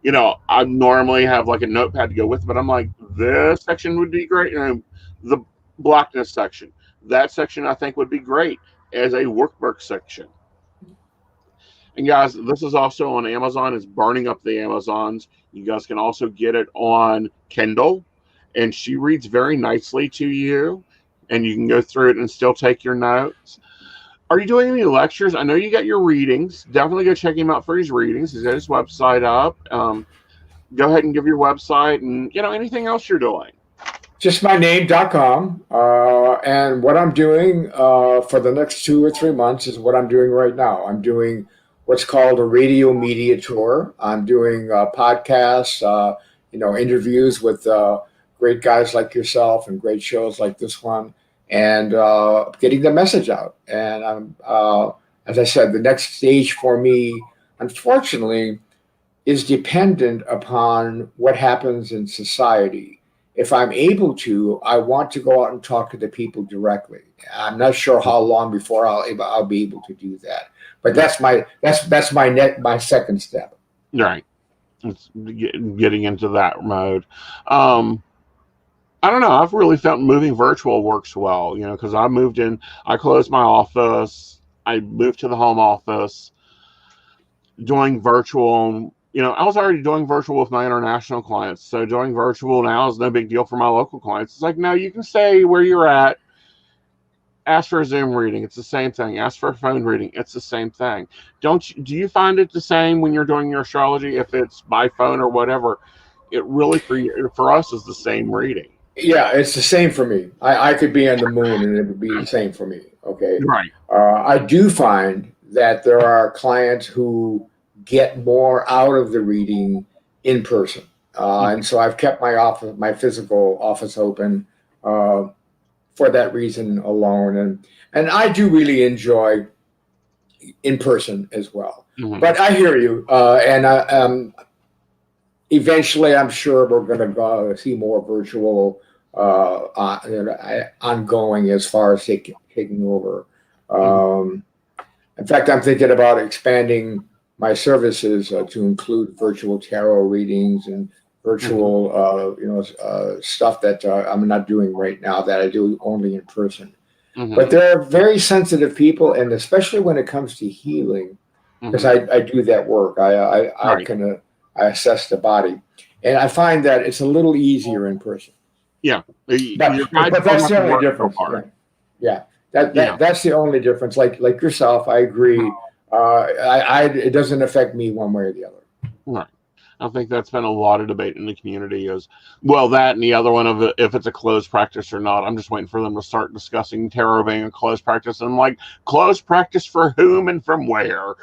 You know, I normally have like a notepad to go with it, but I'm like, this section would be great. The blackness section, that section I think would be great as a workbook section. And guys, this is also on Amazon. It's burning up the Amazons. You guys can also get it on Kindle, and she reads very nicely to you, and you can go through it and still take your notes. Are you doing any lectures? I know you got your readings. Definitely go check him out for his readings. He's got his website up. Go ahead and give your website and, anything else you're doing. Just my name.com. And what I'm doing for the next 2 or 3 months is what I'm doing right now. I'm doing what's called a radio media tour. I'm doing podcasts, interviews with great guys like yourself and great shows like this one, and getting the message out. And as I said, the next stage for me, unfortunately, is dependent upon what happens in society. If I'm able to, I want to go out and talk to the people directly. I'm not sure how long before I'll be able to do that, but that's my second step. Right, it's getting into that mode. I don't know. I've really felt moving virtual works well, because I moved in, I closed my office, I moved to the home office, doing virtual. I was already doing virtual with my international clients, so doing virtual now is no big deal for my local clients. It's like, no, you can stay where you're at. Ask for a Zoom reading, it's the same thing. Ask for a phone reading, it's the same thing. Do you find it the same when you're doing your astrology, if it's by phone or whatever? It really for us is the same reading. Yeah, it's the same for me. I could be on the moon and it would be the same for me. Okay. Right. I do find that there are clients who get more out of the reading in person. And so I've kept my physical office open for that reason alone. And I do really enjoy in person as well. But I hear you. And eventually I'm sure we're going to go see more virtual ongoing as far as taking over. In fact, I'm thinking about expanding my services to include virtual tarot readings and virtual, stuff that I'm not doing right now that I do only in person. But there are very sensitive people, and especially when it comes to healing, because I do that work. I can assess the body, and I find that it's a little easier in person. Yeah, but that's the only difference. Yeah. That's the only difference. Like yourself, I agree. It doesn't affect me one way or the other. Right. I think that's been a lot of debate in the community is, well, that and the other one of if it's a closed practice or not. I'm just waiting for them to start discussing tarot being a closed practice. And I'm like, closed practice for whom and from where?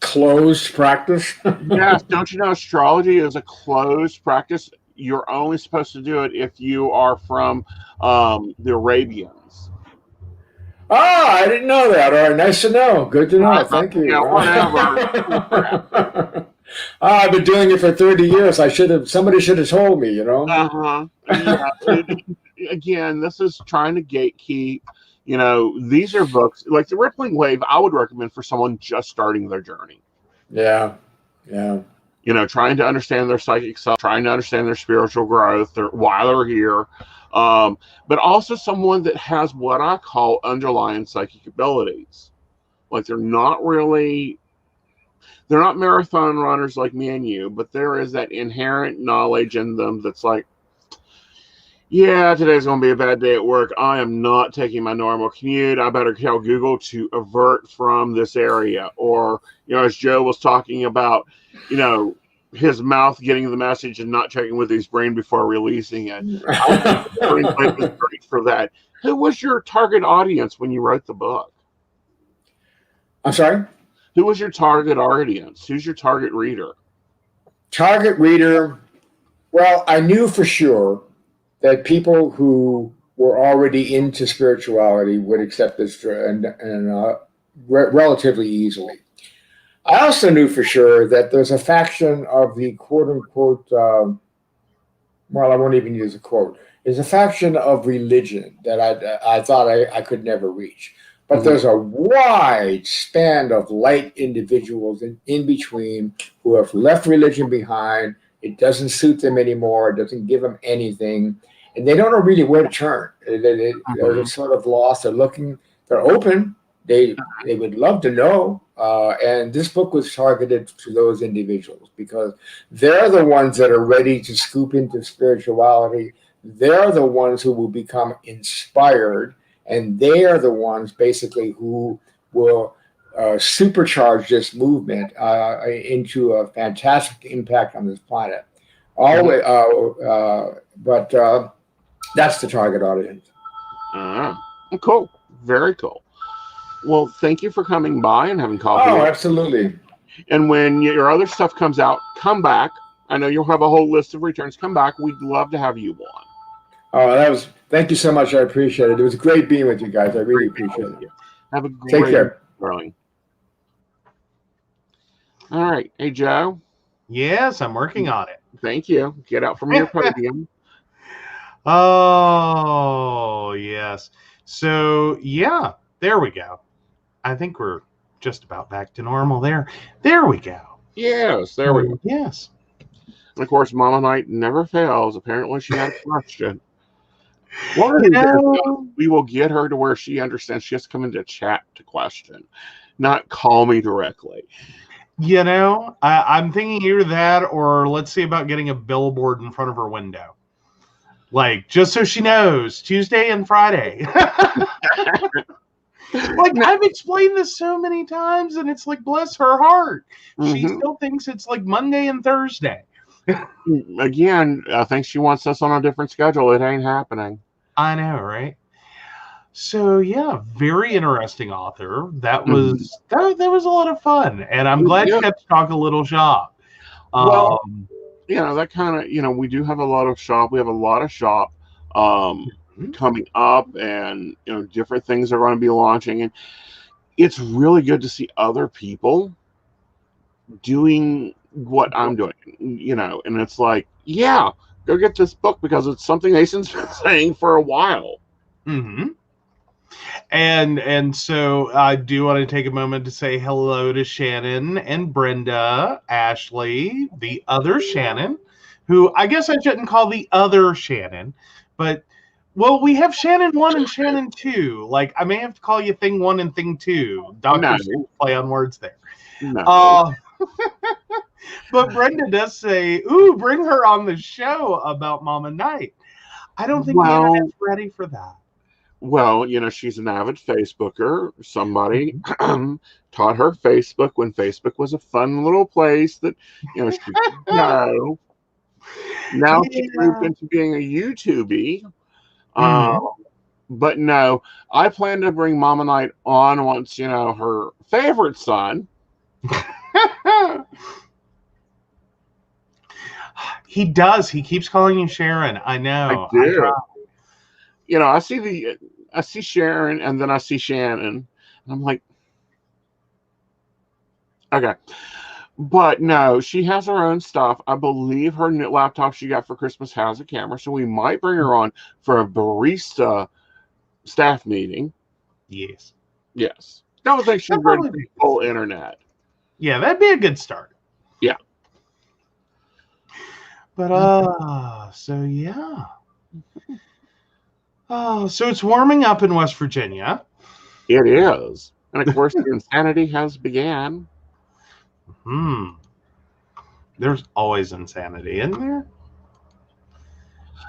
Closed practice? Yes. Don't you know astrology is a closed practice? You're only supposed to do it if you are from the Arabians. Oh, I didn't know that. All right, nice to know. Good to know. Thank you. Yeah, whatever. I've been doing it for 30 years. Somebody should have told me, Yeah, again, this is trying to gatekeep. These are books like The Rippling Wave. I would recommend for someone just starting their journey. Yeah. Trying to understand their psychic self, trying to understand their spiritual growth, while they're here. But also someone that has what I call underlying psychic abilities. Like they're not marathon runners like me and you, but there is that inherent knowledge in them that's like, yeah, today's going to be a bad day at work. I am not taking my normal commute. I better tell Google to avert from this area. Or, as Joe was talking about, his mouth getting the message and not checking with his brain before releasing it. I think the brain is great for that. Who was your target audience when you wrote the book? I'm sorry? Who was your target audience? Who's your target reader? Target reader. Well, I knew for sure that people who were already into spirituality would accept this relatively easily. I also knew for sure that there's a faction of the quote unquote, well, I won't even use a quote. There's a faction of religion that I thought I could never reach. But there's a wide span of light individuals in between who have left religion behind. It doesn't suit them anymore. It doesn't give them anything. And they don't know really where to turn. They're sort of lost. They're looking. They're open. They would love to know. And this book was targeted to those individuals because they're the ones that are ready to scoop into spirituality. They're the ones who will become inspired. And they are the ones basically who will supercharge this movement into a fantastic impact on this planet. Always, but that's the target audience. Cool. Very cool. Well, thank you for coming by and having coffee. Oh, absolutely. And when your other stuff comes out, come back. I know you'll have a whole list of returns. Come back. We'd love to have you on. Thank you so much. I appreciate it. It was great being with you guys. I really appreciate it. Have a great Take care, darling. All right. Hey, Joe. Yes, I'm working on it. Thank you. Get out from your podium. Oh, yes. So, yeah, there we go. I think we're just about back to normal there. There we go. Yes, there we go. Yes. And of course, Mama Knight never fails. Apparently, she had a question. We will get her to where she understands she has to come into chat to question, not call me directly. You know, I'm thinking either that or let's see about getting a billboard in front of her window. Like, just so she knows, Tuesday and Friday. Like, I've explained this so many times, and it's like, bless her heart. She still thinks it's like Monday and Thursday. Again, I think she wants us on a different schedule. It ain't happening. I know, right? So yeah, very interesting author. That was that was a lot of fun, and I'm glad you got to talk a little shop. Well, you know, that kind of, you know, we do have a lot of shop. We have a lot of shop coming up, and you know, different things are going to be launching, and it's really good to see other people doing what I'm doing, you know, and it's like, yeah, go get this book because it's something Aeson's been saying for a while. And so I do want to take a moment to say hello to Shannon and Brenda, Ashley, the other Shannon, who I guess I shouldn't call the other Shannon, but well, we have Shannon 1 and Shannon 2. Like, I may have to call you Thing 1 and Thing 2. Doctors play on words there. But Brenda does say, ooh, bring her on the show about Mama Knight. I don't think the internet's ready for that. Well, you know, she's an avid Facebooker. Somebody taught her Facebook when Facebook was a fun little place that, you know, she could know. Now she moved into being a YouTubey. But no, I plan to bring Mama Knight on once, you know, her favorite son. He does. He keeps calling you Sharon. I know. I do. You know, I see Sharon and then I see Shannon. And I'm like, okay. But no, she has her own stuff. I believe her new laptop she got for Christmas has a camera. So we might bring her on for a barista staff meeting. Yes. Yes. Don't think she's ready for the whole internet. Yeah, that'd be a good start. Yeah. But so yeah. Oh, so it's warming up in West Virginia. It is. And of course the insanity has began. There's always insanity in there.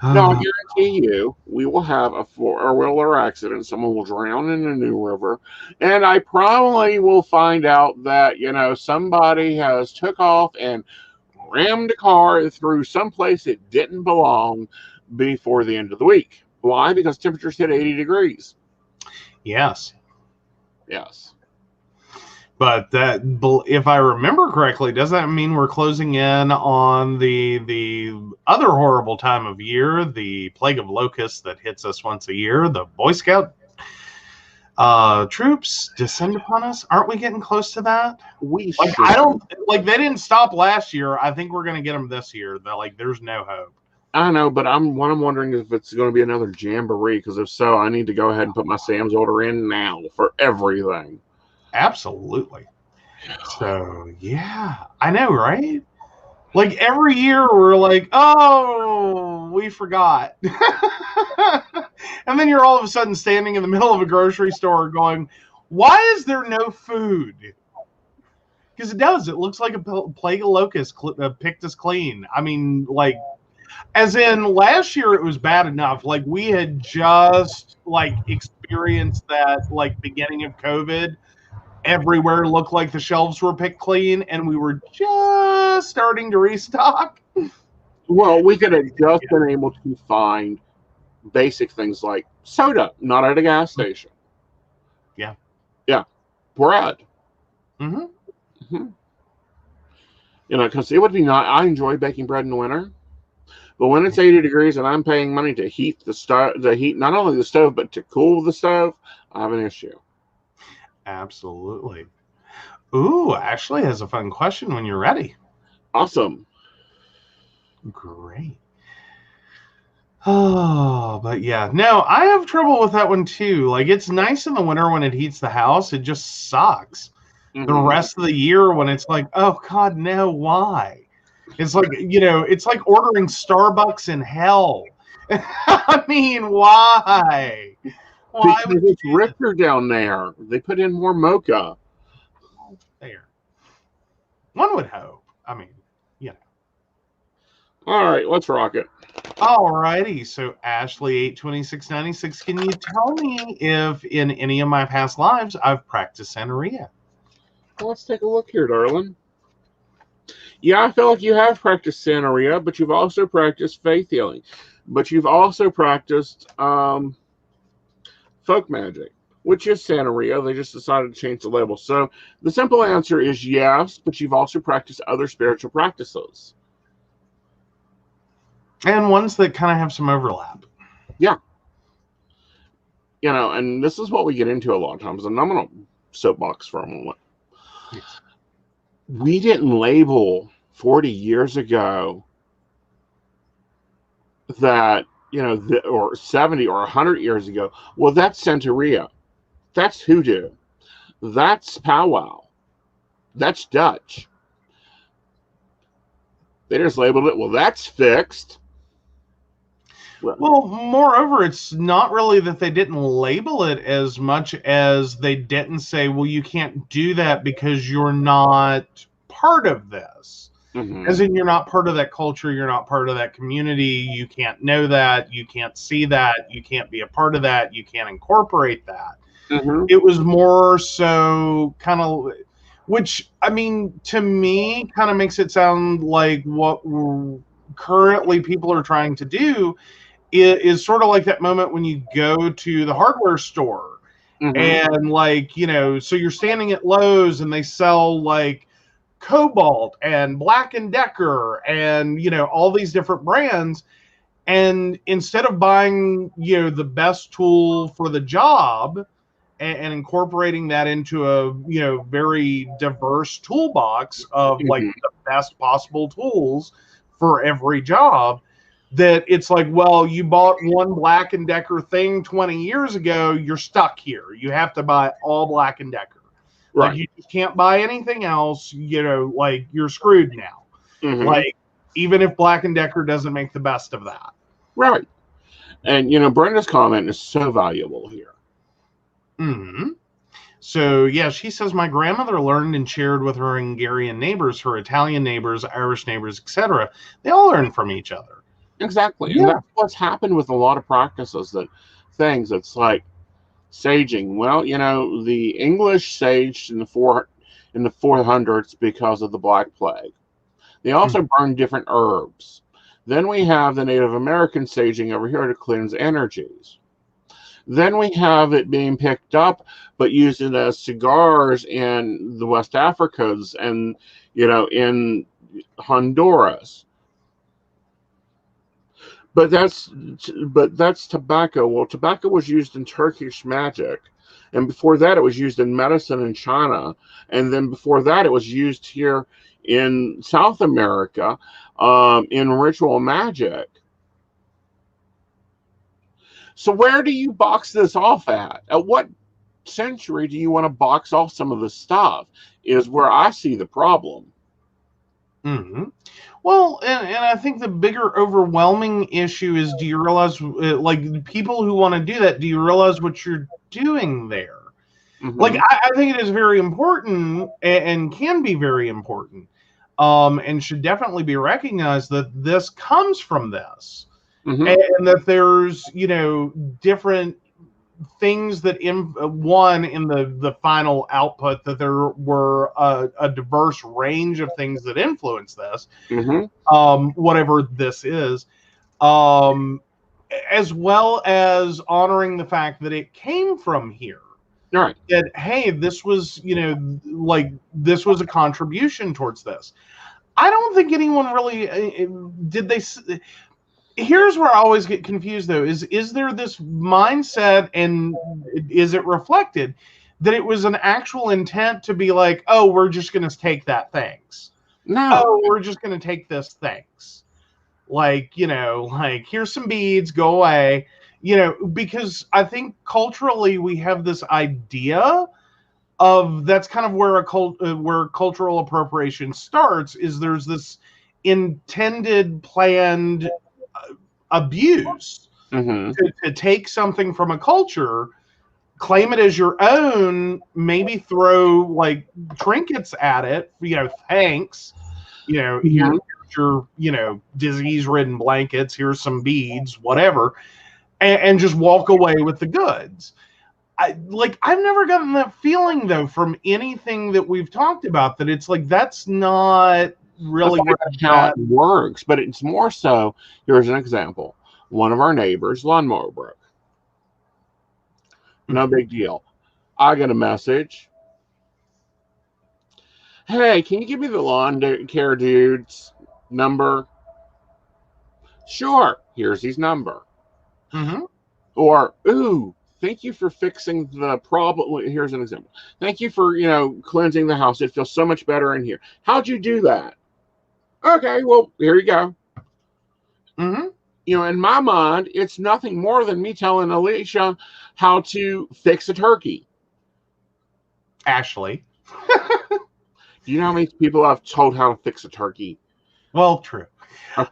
No, I guarantee you, we will have a four-wheeler accident. Someone will drown in a new river, and I probably will find out that, you know, somebody has took off and rammed a car through someplace it didn't belong before the end of the week. Why? Because temperatures hit 80 degrees. Yes. Yes. But that, if I remember correctly, does that mean we're closing in on the other horrible time of year, the plague of locusts that hits us once a year? The Boy Scout troops descend upon us. Aren't we getting close to that? We Like, should. I don't like they didn't stop last year. I think we're gonna get them this year. They're like, there's no hope. I know, but I'm wondering if it's going to be another jamboree. Because if so, I need to go ahead and put my Sam's order in now for everything. Absolutely. So yeah, I know, right? Like every year we're like, oh, we forgot. And then you're all of a sudden standing in the middle of a grocery store going, why is there no food? Because it does. It looks like a plague of locusts picked us clean. I mean, like, as in last year it was bad enough. Like we had just like experienced that like beginning of COVID. Everywhere looked like the shelves were picked clean, and we were just starting to restock. Well, we could have just been able to find basic things like soda, not at a gas station. Yeah. Yeah. Bread. Mm-hmm. Mm-hmm. You know, because it would be not. I enjoy baking bread in the winter, but when it's 80 degrees and I'm paying money to heat the stove, not only the stove but to cool the stove, I have an issue. Absolutely. Ooh, Ashley has a fun question when you're ready. Awesome. Great. Oh, but yeah. No, I have trouble with that one too. Like, it's nice in the winter when it heats the house. It just sucks. Mm-hmm. The rest of the year when it's like, oh, God, no, why? It's like, you know, it's like ordering Starbucks in hell. I mean, why? Why Because it's Richter down there. They put in more mocha. there? One would hope. I mean, you know. All right, let's rock it. Alrighty, so Ashley 82696, can you tell me if in any of my past lives I've practiced Santeria? Well, let's take a look here, darling. Yeah, I feel like you have practiced Santeria, but you've also practiced faith healing. But you've also practiced folk magic, which is Santeria. They just decided to change the label. So the simple answer is yes, but you've also practiced other spiritual practices. And ones that kind of have some overlap. Yeah. You know, and this is what we get into a lot of times, and I'm going to soapbox for a moment. Yes. We didn't label 40 years ago that, you know, or 70 or 100 years ago, well, that's Santeria. That's hoodoo. That's powwow. That's Dutch. They just labeled it, well, that's fixed. Well, moreover, it's not really that they didn't label it as much as they didn't say, well, you can't do that because you're not part of this. Mm-hmm. As in, you're not part of that culture, you're not part of that community, you can't know that, you can't see that, you can't be a part of that, you can't incorporate that. Mm-hmm. It was more so kind of, which, I mean, to me, kind of makes it sound like what currently people are trying to do is sort of like that moment when you go to the hardware store. Mm-hmm. And like, you know, so you're standing at Lowe's and they sell like Cobalt and Black & Decker and, you know, all these different brands. And instead of buying, you know, the best tool for the job and incorporating that into a, you know, very diverse toolbox of like the best possible tools for every job, that it's like, well, you bought one Black & Decker thing 20 years ago, you're stuck here. You have to buy all Black & Decker. Right. Like, you can't buy anything else, you know, like, you're screwed now. Mm-hmm. Like, even if Black & Decker doesn't make the best of that. Right. And, you know, Brenda's comment is so valuable here. Mm-hmm. So, yeah, she says, my grandmother learned and shared with her Hungarian neighbors, her Italian neighbors, Irish neighbors, etc. They all learn from each other. Exactly. Yeah. And that's what's happened with a lot of practices, it's like saging. Well, you know, the English saged in the 400s because of the Black Plague. They also burned different herbs. Then we have the Native American saging over here to cleanse energies. Then we have it being picked up, but used as cigars in the West Africas and, in Honduras. But that's tobacco. Well, tobacco was used in Turkish magic, and before that, it was used in medicine in China, and then before that, it was used here in South America in ritual magic. So where do you box this off at? At what century do you want to box off some of this stuff? Is where I see the problem. Mm-hmm. Well, and I think the bigger overwhelming issue is, do you realize, like, people who want to do that, do you realize what you're doing there? Mm-hmm. Like, I think it is very important and can be very important, and should definitely be recognized that this comes from this, Mm-hmm. and that there's, different things that in the final output, that there were a diverse range of things that influence this, Mm-hmm. whatever this is, as well as honoring the fact that it came from here. Right. That, hey, this was, this was a contribution towards this. I don't think anyone really did. Here's where I always get confused, though, is there this mindset, and is it reflected that it was an actual intent to be like, oh, we're just going to take that, thanks. No. Oh, we're just going to take this, thanks. Like, here's some beads, go away. Because I think culturally we have this idea of, that's kind of where where cultural appropriation starts, is there's this intended, planned abuse Mm-hmm. to take something from a culture, claim it as your own, maybe throw like trinkets at it, thanks, Mm-hmm. here's your, disease-ridden blankets, here's some beads, whatever, and just walk away with the goods. I've never gotten that feeling, though, from anything that we've talked about, that it's like, that's not really how it works. But it's more so, here's an example. One of our neighbors' lawnmower broke. No big deal. I get a message. Hey, can you give me the lawn care dude's number? Sure. Here's his number. Mm-hmm. Or, ooh, thank you for fixing the problem. Here's an example. Thank you for, cleansing the house. It feels so much better in here. How'd you do that? Okay, well, here you go. Mm-hmm. In my mind, it's nothing more than me telling Alicia how to fix a turkey. Ashley. Do you know how many people I've told how to fix a turkey? Well, true. Okay.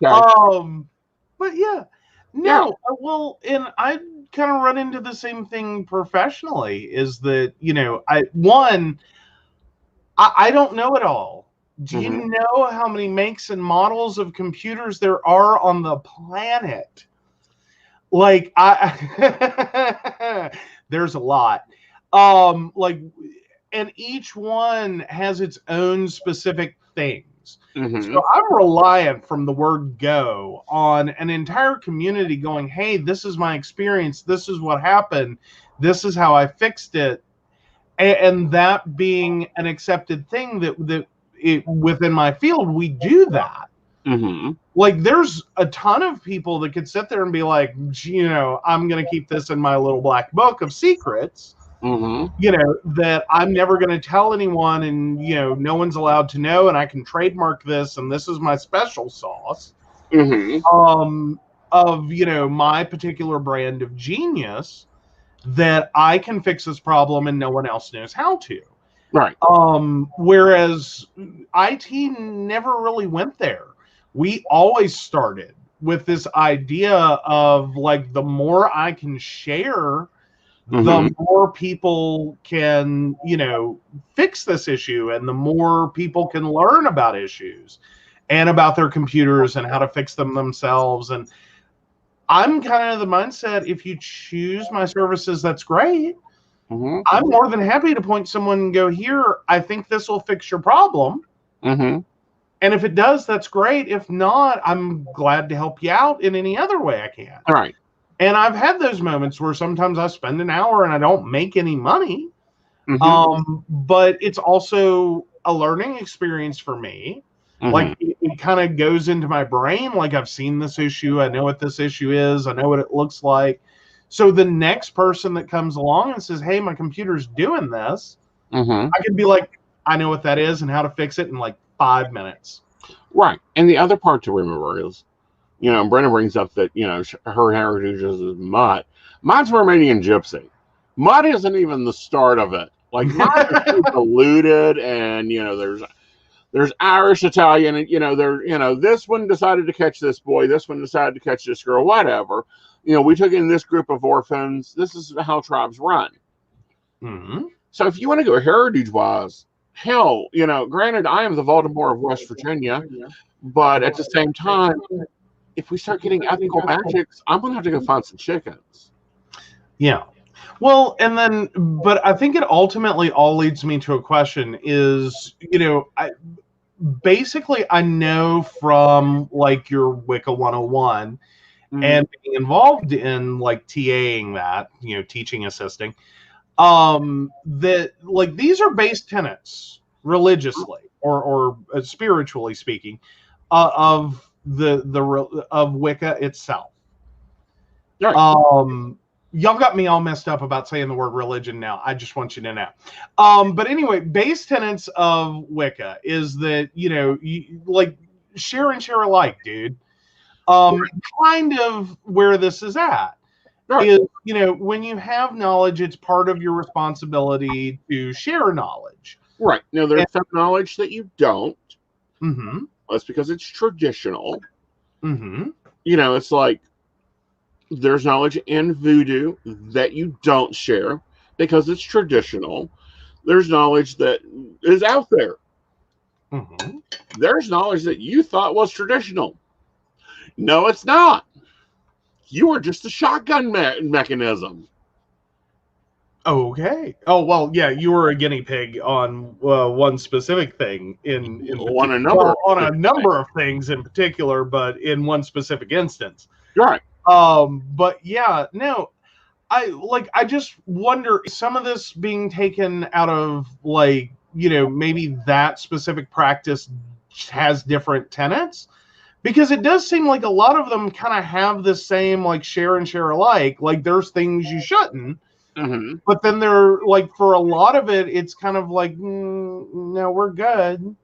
But yeah. No, well, and I kind of run into the same thing professionally, is that, I don't know it all. Do you Mm-hmm. know how many makes and models of computers there are on the planet? Like, there's a lot. And each one has its own specific things. Mm-hmm. So I'm reliant from the word go on an entire community going, hey, this is my experience. This is what happened. This is how I fixed it. And that being an accepted thing, that within my field, we do that. Mm-hmm. Like, there's a ton of people that could sit there and be like, I'm going to keep this in my little black book of secrets, Mm-hmm. that I'm never going to tell anyone, and, no one's allowed to know, and I can trademark this, and this is my special sauce, Mm-hmm. of, my particular brand of genius, that I can fix this problem and no one else knows how to. Right. Whereas IT never really went there. We always started with this idea of, like, the more I can share, the Mm-hmm. more people can, fix this issue, and the more people can learn about issues and about their computers and how to fix them themselves. And I'm kind of the mindset, if you choose my services, that's great. Mm-hmm. I'm more than happy to point someone and go, here, I think this will fix your problem. Mm-hmm. And if it does, that's great. If not, I'm glad to help you out in any other way I can. All right. And I've had those moments where sometimes I spend an hour and I don't make any money. But it's also a learning experience for me. Like it kind of goes into my brain. Like I've seen this issue. I know what this issue is. I know what it looks like. So the next person that comes along and says, hey, my computer's doing this, I can be like, I know what that is and how to fix it in like 5 minutes. Right. And the other part to remember is, you know, Brenda brings up that, you know, her heritage is mud. Mine's Romanian Gypsy. Mud isn't even the start of it. Like, mine is diluted, and, you know, there's Irish, Italian, and, you know, this one decided to catch this boy, this one decided to catch this girl, whatever. You know, we took in this group of orphans. This is how tribes run. So if you want to go heritage-wise, hell, you know, granted, I am the Baltimore of West Virginia, but at the same time, if we start getting ethical magics, I'm going to have to go find some chickens. Yeah. Well, and then, but I think it ultimately all leads me to a question is, you know, I know from like your Wicca 101 and being involved in like TAing that, you know, teaching, assisting, that like these are base tenets religiously or spiritually speaking of of Wicca itself. Right. Y'all got me all messed up about saying the word religion now. I just want you to know. But anyway, base tenets of Wicca is that, you know, like share and share alike, dude. Kind of where this is at. Right. Is, you know, when you have knowledge, it's part of your responsibility to share knowledge. Right. Now, there's some knowledge that you don't. That's because it's traditional. You know, it's like there's knowledge in voodoo that you don't share because it's traditional. There's knowledge that is out there. There's knowledge that you thought was traditional. No, it's not. You are just a shotgun mechanism. Okay. Oh, well, yeah, you were a guinea pig on one specific thing On a number of things in particular, but in one specific instance. Right. But yeah, no, I just wonder, some of this being taken out of, like, you know, maybe that specific practice has different tenets, because it does seem like a lot of them kind of have the same, like, share and share alike. Like, there's things you shouldn't, but then they're like, for a lot of it, it's kind of like, no, we're good.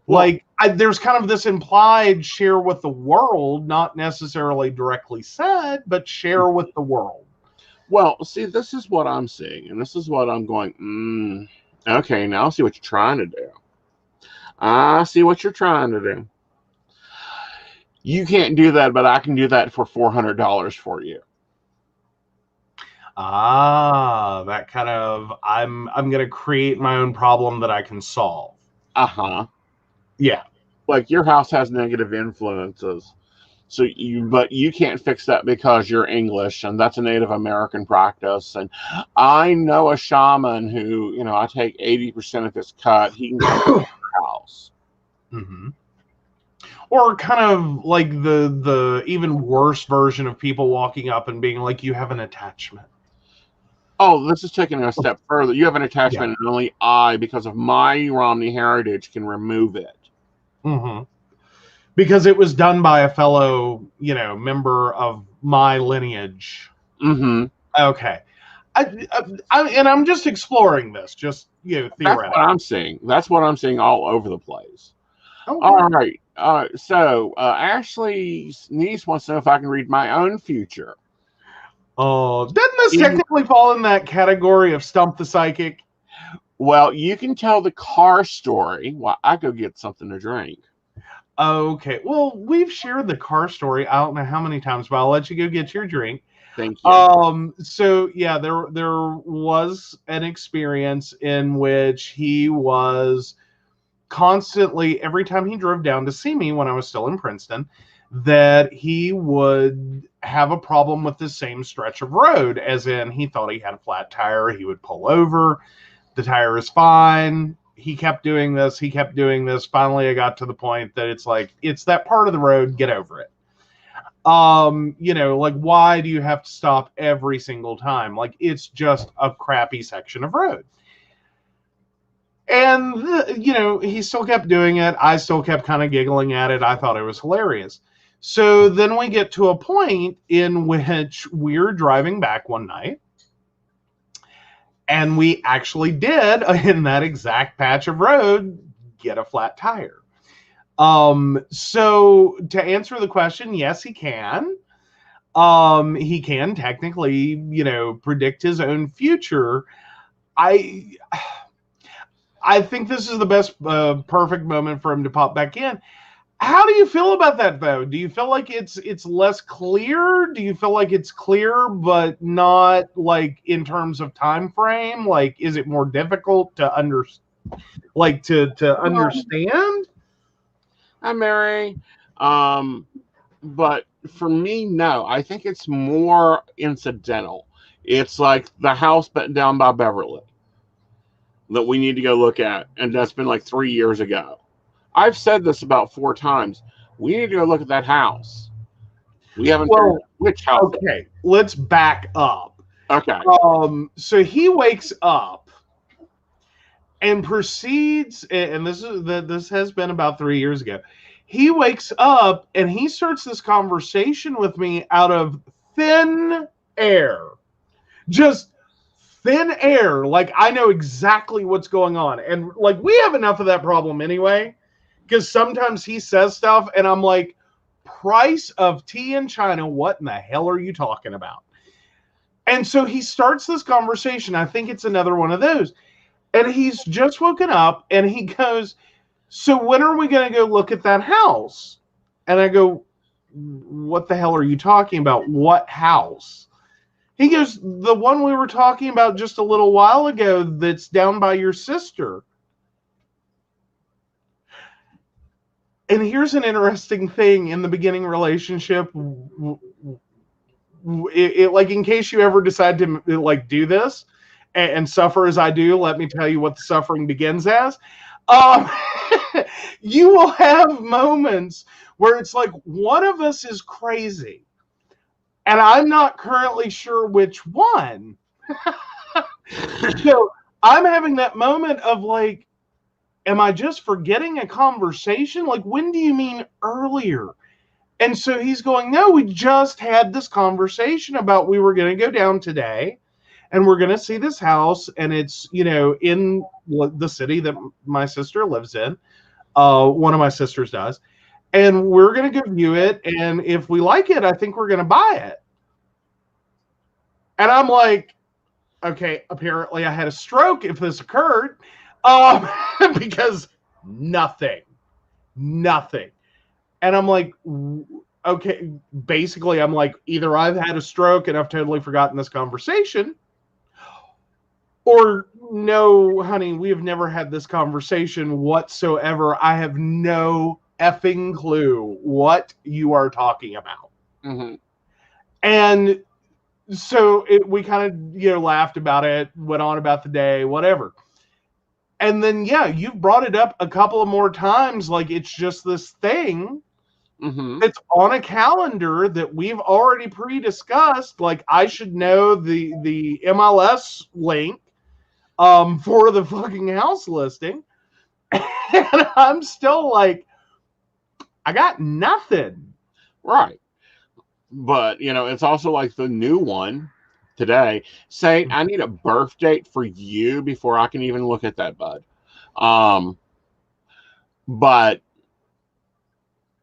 Well, like, there's kind of this implied share with the world, not necessarily directly said, but share with the world. Well, see, this is what I'm seeing, and this is what I'm going, okay, now I see what you're trying to do. I see what you're trying to do. You can't do that, but I can do that for $400 for you. That kind of, I'm going to create my own problem that I can solve. Yeah. Like, your house has negative influences. So but you can't fix that because you're English, and that's a Native American practice. And I know a shaman who, you know, I take 80% of his cut. He can go to your house. Or kind of like the even worse version of people walking up and being like, you have an attachment. Oh, this is taking it a step further. You have an attachment, and only I, because of my Romney heritage, can remove it. Because it was done by a fellow, you know, member of my lineage. Okay. And I'm just exploring this, just, you know, theoretically. That's what I'm seeing. That's what I'm seeing all over the place. All right. So Ashley's niece wants to know if I can read my own future. Oh, doesn't this technically fall in that category of Stump the Psychic? Well, you can tell the car story while I go get something to drink. Okay. Well, we've shared the car story. I don't know how many times, but I'll let you go get your drink. Thank you. So yeah, there was an experience in which he was constantly, every time he drove down to see me when I was still in Princeton, that he would have a problem with the same stretch of road, as in he thought he had a flat tire. He would pull over. The tire is fine. he kept doing this. He kept doing this. Finally, I got to the point that it's like, it's that part of the road. Get over it. Like, why do you have to stop every single time? Like, it's just a crappy section of road. And, he still kept doing it. I still kept kind of giggling at it. I thought it was hilarious. So then we get to a point in which we're driving back one night. And we actually did, in that exact patch of road, get a flat tire. So to answer the question, yes, he can. He can technically, predict his own future. I think this is the best, perfect moment for him to pop back in. How do you feel about that, though? Do you feel like it's less clear? Do you feel like it's clear, but not like in Terms of time frame? Like, is it more difficult to understand? Hi, Mary. But for me, no. I think it's more incidental. It's like the house down by Beverly that we need to go look at, and that's been like 3 years ago. I've said this about 4 times. We need to go look at that house. We haven't. Well, which house? Okay, let's back up. Okay. So he wakes up and proceeds, and this has been about 3 years ago. He wakes up and he starts this conversation with me out of thin air. Just thin air. Like, I know exactly what's going on. And like, we have enough of that problem anyway, because sometimes he says stuff and I'm like, price of tea in China, what in the hell are you talking about? And so he starts this conversation. I think it's another one of those. And he's just woken up and he goes, so when are we going to go look at that house? And I go, what the hell are you talking about? What house? He goes, the one we were talking about just a little while ago that's down by your sister. And here's an interesting thing in the beginning relationship. Like, in case you ever decide to like do this and suffer as I do, let me tell you what the suffering begins as. You will have moments where it's like one of us is crazy, and I'm not currently sure which one. So I'm having that moment of like, am I just forgetting a conversation? Like, when do you mean earlier? And so he's going, no, we just had this conversation about we were going to go down today and we're going to see this house. And it's, in the city that my sister lives in. One of my sisters does. And we're going to go view it. And if we like it, I think we're going to buy it. And I'm like, okay, apparently I had a stroke if this occurred. Because nothing. And I'm like, okay, basically I'm like, either I've had a stroke and I've totally forgotten this conversation, or no, honey, we have never had this conversation whatsoever. I have no effing clue what you are talking about. Mm-hmm. And so we kind of, laughed about it, went on about the day, whatever. And then, yeah, you've brought it up a couple of more times. Like, it's just this thing that's on a calendar that we've already pre-discussed. Like, I should know the MLS link for the fucking house listing. And I'm still like, I got nothing. Right. But, it's also like the new one today saying, I need a birth date for you before I can even look at that, bud. But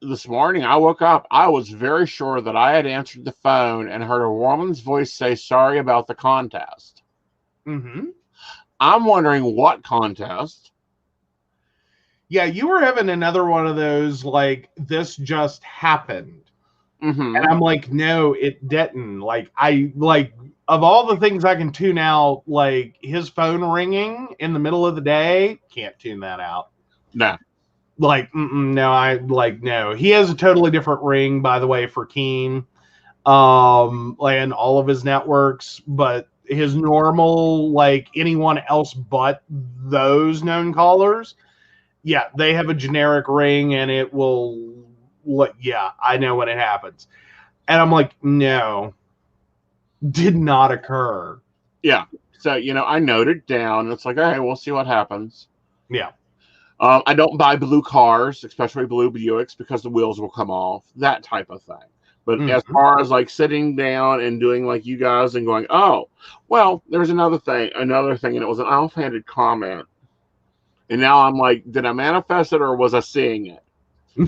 this morning I woke up, I was very sure that I had answered the phone and heard a woman's voice say, sorry about the contest. I'm wondering what contest. Yeah, you were having another one of those, like, this just happened. And I'm like, no, it didn't. Like, of all the things I can tune out, like, his phone ringing in the middle of the day, can't tune that out. No. Like, no, no. He has a totally different ring, by the way, for Keen, and all of his networks, but his normal, like anyone else but those known callers, yeah, they have a generic ring and it will, yeah, I know when it happens. And I'm like, no, did not occur. Yeah. So, I noted down. It's like, all right, we'll see what happens. Yeah. I don't buy blue cars, especially blue Buicks, because the wheels will come off, that type of thing. But as far as like sitting down and doing like you guys and going, oh, well, there's another thing, and it was an offhanded comment. And now I'm like, did I manifest it or was I seeing it?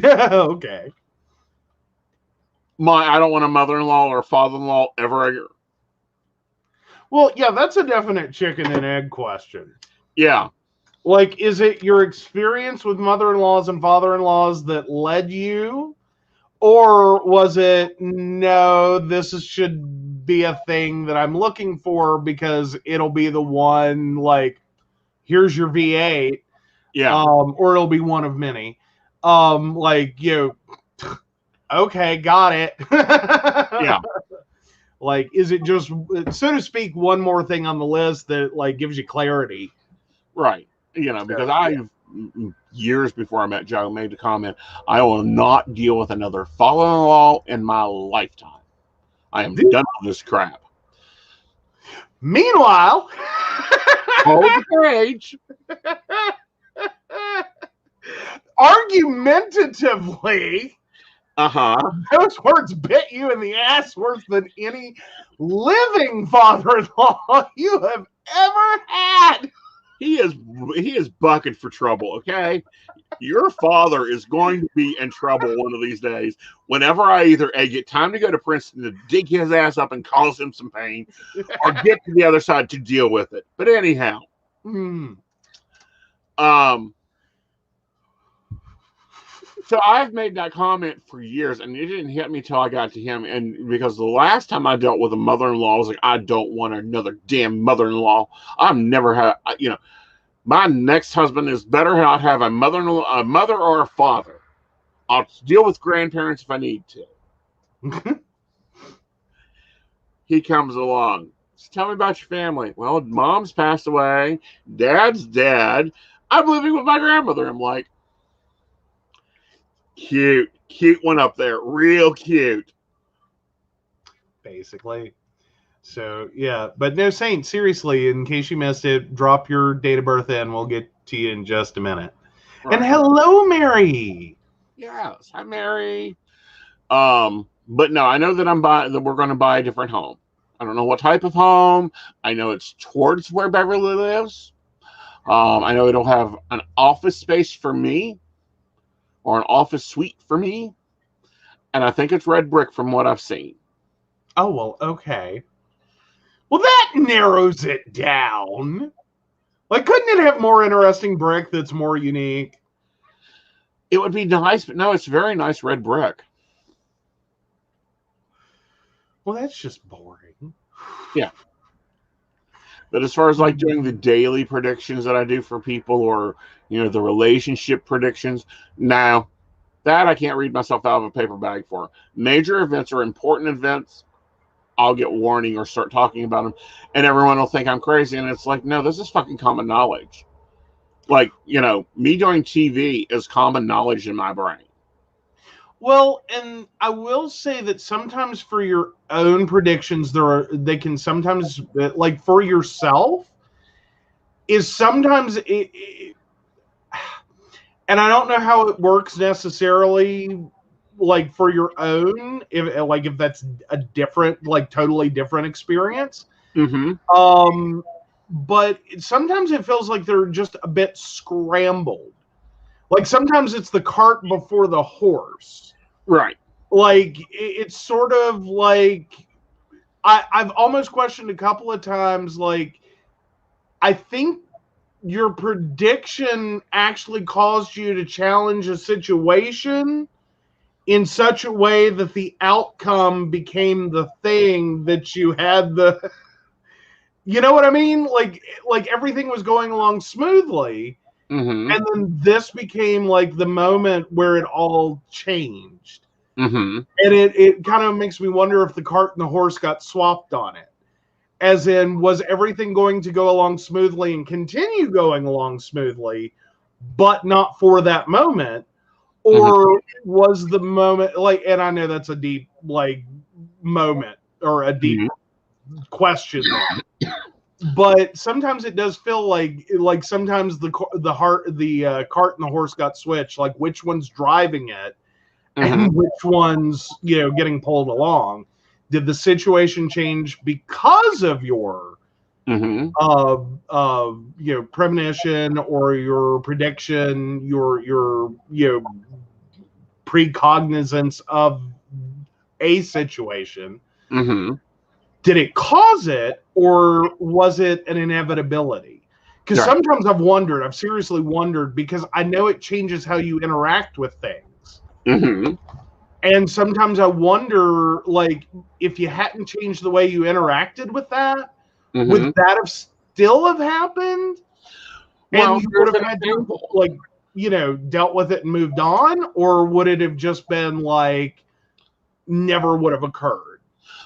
Okay. I don't want a mother-in-law or father-in-law ever. Well, yeah, that's a definite chicken and egg question. Yeah. Like, is it your experience with mother-in-laws and father-in-laws that led you? Or was it, no, should be a thing that I'm looking for because it'll be the one, like, here's your V8. Yeah. Or it'll be one of many. Okay, got it. Yeah. Like, is it just, so to speak, one more thing on the list that, like, gives you clarity? Right. Because I've, years before I met Joe, made the comment, I will not deal with another father-in-law in my lifetime. I am done with this crap. Meanwhile, hold the page. Argumentatively, those words bit you in the ass worse than any living father-in-law you have ever had. He is bucking for trouble, okay? Your father is going to be in trouble one of these days whenever I either get time to go to Princeton to dig his ass up and cause him some pain or get to the other side to deal with it. But anyhow, so I've made that comment for years, and it didn't hit me till I got to him. And because the last time I dealt with a mother-in-law, I was like, I don't want another damn mother-in-law. I've never had, my next husband is better not have a mother-in-law, a mother or a father. I'll deal with grandparents if I need to. He comes along. Tell me about your family. Well, mom's passed away. Dad's dead. I'm living with my grandmother. I'm like, cute one up there, real cute, basically. So yeah, but no, Saint, seriously, in case you missed it, drop your date of birth in. We'll get to you in just a minute. Right. And hello, Mary. Yes, hi, Mary. But no, I know that we're going to buy a different home. I don't know what type of home. I know it's towards where Beverly lives. I know it'll have an office space for me, or an office suite for me. And I think it's red brick from what I've seen. Oh, well, okay. Well, that narrows it down. Like, couldn't it have more interesting brick that's more unique? It would be nice, but no, it's very nice red brick. Well, that's just boring. Yeah. But as far as like doing the daily predictions that I do for people, or the relationship predictions, no, that I can't read myself out of a paper bag for. Major events or important events, I'll get warning or start talking about them, and everyone will think I'm crazy. And it's like, no, this is fucking common knowledge. Like, me doing TV is common knowledge in my brain. Well, and I will say that sometimes for your own predictions, they can sometimes, like for yourself, is sometimes and I don't know how it works necessarily, like for your own, if that's a different, like totally different experience. But sometimes it feels like they're just a bit scrambled. Like sometimes it's the cart before the horse. Right. Like it's sort of like I've almost questioned a couple of times, like, I think your prediction actually caused you to challenge a situation in such a way that the outcome became the thing that you had you know what I mean? Like everything was going along smoothly. And then this became like the moment where it all changed. And it kind of makes me wonder if the cart and the horse got swapped on it. as in, was everything going to go along smoothly and continue going along smoothly, but not for that moment? Or was the moment like, and I know that's a deep like moment or a deep question there, but sometimes it does feel like sometimes the cart and the horse got switched, like which one's driving it and which one's getting pulled along. Did the situation change because of your premonition or your prediction, your precognizance of a situation? Did it cause it, or was it an inevitability? Because sometimes I've seriously wondered, because I know it changes how you interact with things. And sometimes I wonder, like, if you hadn't changed the way you interacted with that, would that have still have happened? Well, and you would have had to, like, dealt with it and moved on? Or would it have just been like, never would have occurred?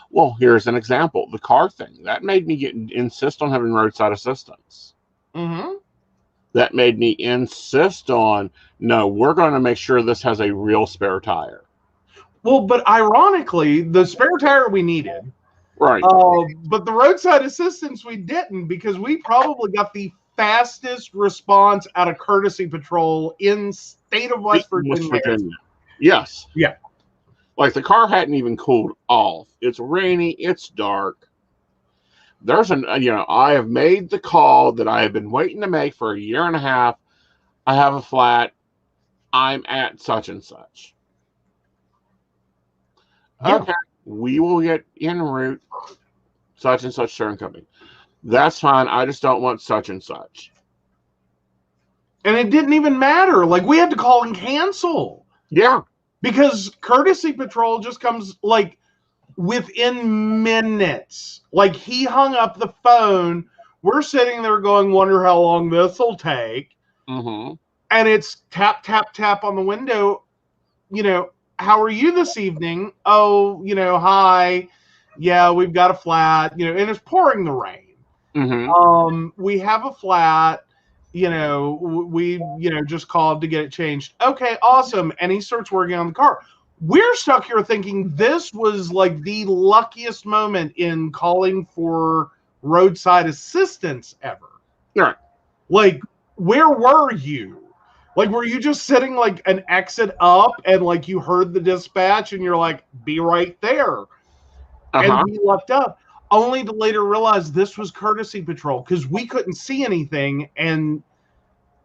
Well, here's an example. The car thing. That made me insist on having roadside assistance. That made me insist on, no, we're going to make sure this has a real spare tire. Well, but ironically, the spare tire we needed. Right. But the roadside assistance we didn't, because we probably got the fastest response out of courtesy patrol in state of West Virginia. Yes. Yeah. Like, the car hadn't even cooled off. It's rainy. It's dark. There's I have made the call that I have been waiting to make for a year and a half. I have a flat. I'm at such and such. Yeah. Okay. We will get en route such and such certain company. That's fine. I just don't want such and such. And it didn't even matter. Like, we had to call and cancel. Yeah. Because courtesy patrol just comes, like, within minutes. Like, he hung up the phone. We're sitting there going, wonder how long this will take. And it's tap, tap, tap on the window. How are you this evening? Oh, hi. Yeah, we've got a flat, and it's pouring the rain. We have a flat. We just called to get it changed. Okay, awesome. And he starts working on the car. We're stuck here thinking this was like the luckiest moment in calling for roadside assistance ever. Right. Like, where were you? Like, were you just sitting like an exit up and like you heard the dispatch and you're like, be right there? And we left up, only to later realize this was courtesy patrol because we couldn't see anything.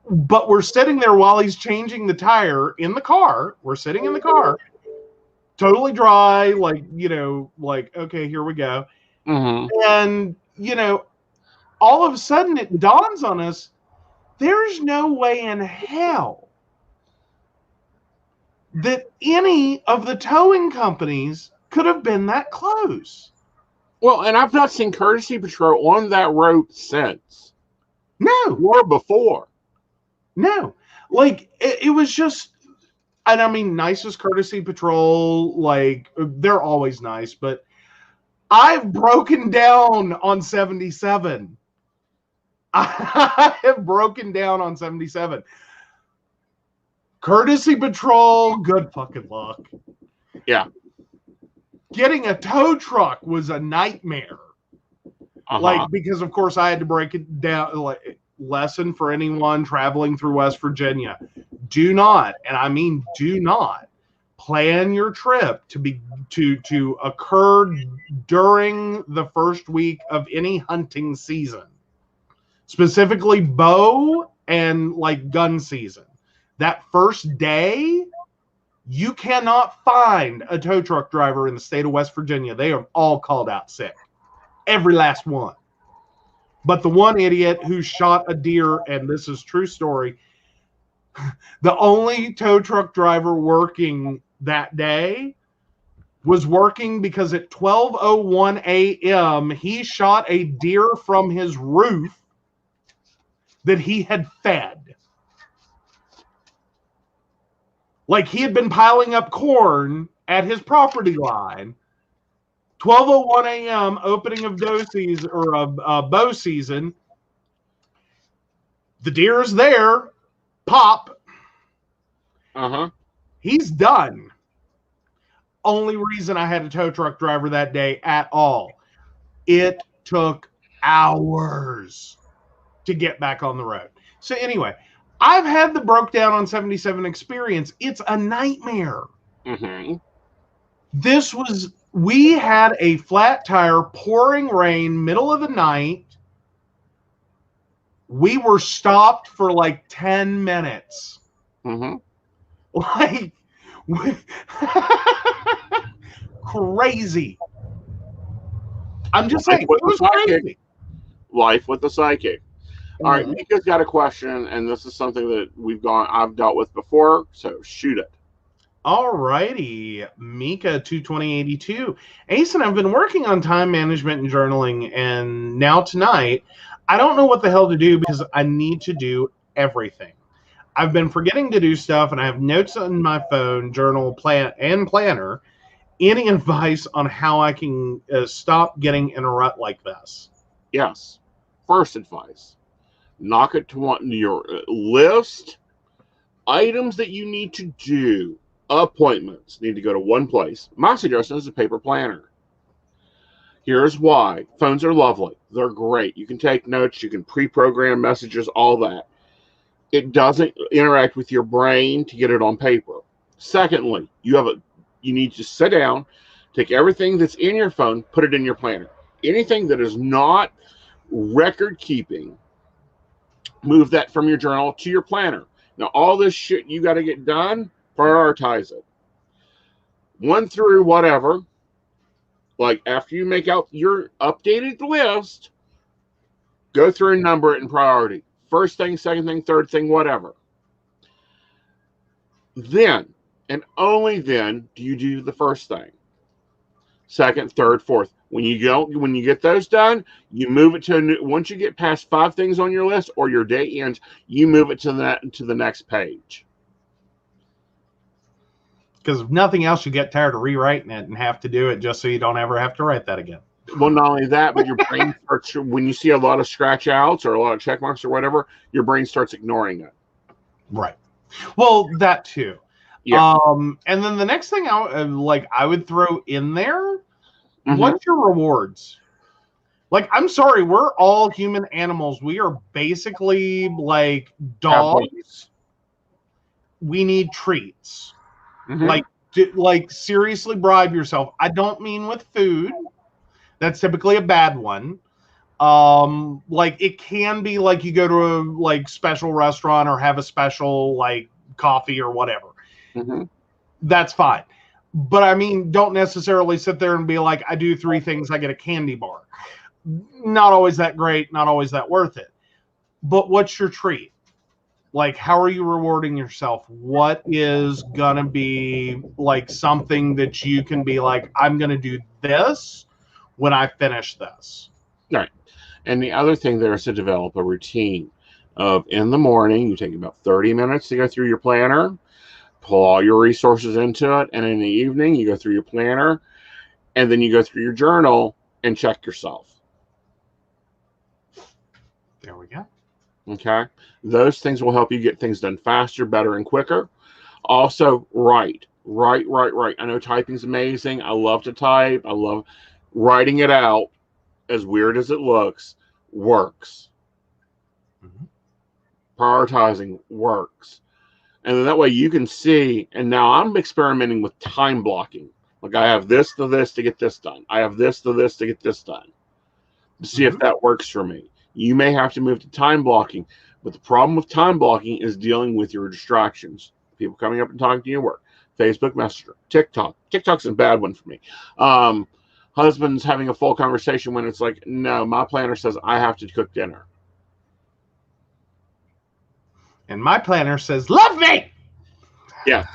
But we're sitting there while he's changing the tire in the car. We're sitting in the car, totally dry, like, okay, here we go. And, all of a sudden it dawns on us, there's no way in hell that any of the towing companies could have been that close. Well, and I've not seen courtesy patrol on that road since. No. Or before. No. Like, it was just, and I mean, nicest courtesy patrol, like, they're always nice, but I've broken down on 77. I have broken down on 77. Courtesy patrol, good fucking luck. Yeah. Getting a tow truck was a nightmare. Like, because of course I had to break it down. Like, lesson for anyone traveling through West Virginia: do not, and I mean do not, plan your trip to occur during the first week of any hunting season, specifically bow and like gun season. That first day, you cannot find a tow truck driver in the state of West Virginia. They are all called out sick. Every last one. But the one idiot who shot a deer, and this is true story, the only tow truck driver working that day was working because at 12:01 a.m. he shot a deer from his roof that he had fed. Like, he had been piling up corn at his property line. 12:01 a.m. opening of doe season or bow season. The deer's there. Pop. He's done. Only reason I had a tow truck driver that day at all. It took hours to get back on the road. So anyway, I've had the broke down on 77 experience. It's a nightmare. We had a flat tire, pouring rain, middle of the night. We were stopped for like 10 minutes. Like, crazy. I'm just saying, it was crazy. Life with the psychic. All right, Mika's got a question, and this is something that I've dealt with before, so shoot it. All righty, Mika 22082. Aeson, I've been working on time management and journaling, and now tonight, I don't know what the hell to do because I need to do everything. I've been forgetting to do stuff, and I have notes on my phone, journal, planner. Any advice on how I can stop getting in a rut like this? Yes. First advice, knock it to your list. Items that you need to do, appointments, need to go to one place. My suggestion is a paper planner. Here's why. Phones are lovely. They're great. You can take notes. You can pre-program messages, all that. It doesn't interact with your brain to get it on paper. Secondly, you need to sit down, take everything that's in your phone, put it in your planner. Anything that is not record keeping, move that from your journal to your planner. Now, all this shit you got to get done, prioritize it. 1 through whatever. Like, after you make out your updated list, go through and number it in priority. First thing, second thing, third thing, whatever. Then, and only then, do you do the first thing. Second, third, fourth. When you get those done, you move it to once you get past 5 things on your list or your day ends, you move it to the next page. Because if nothing else, you get tired of rewriting it and have to do it just so you don't ever have to write that again. Well, not only that, but your brain starts, when you see a lot of scratch outs or a lot of check marks or whatever, your brain starts ignoring it. Right. Well, that too. Yeah. And then the next thing I would throw in there, what's your rewards? Like, I'm sorry, we're all human animals. We are basically like dogs. We need treats. Like seriously bribe yourself. I don't mean with food. That's typically a bad one. Like, it can be like you go to a like special restaurant or have a special like coffee or whatever. That's fine. But I mean, don't necessarily sit there and be like, I do 3 things, I get a candy bar. Not always that great, not always that worth it. But what's your treat? Like, how are you rewarding yourself? What is gonna be like something that you can be like, I'm gonna do this when I finish this? Right. And the other thing there is to develop a routine of, in the morning, you take about 30 minutes to go through your planner, pull all your resources into it, and in the evening, you go through your planner, and then you go through your journal and check yourself. There we go. Okay? Those things will help you get things done faster, better, and quicker. Also, write. I know typing's amazing. I love to type. I love writing it out, as weird as it looks, works. Prioritizing works. And then that way you can see, and now I'm experimenting with time blocking. Like, I have this to this to get this done. I have this to this to get this done. To see if that works for me. You may have to move to time blocking. But the problem with time blocking is dealing with your distractions. People coming up and talking to you at work. Facebook Messenger. TikTok. TikTok's a bad one for me. Husbands having a full conversation when it's like, no, my planner says I have to cook dinner. And my planner says, love me! Yeah.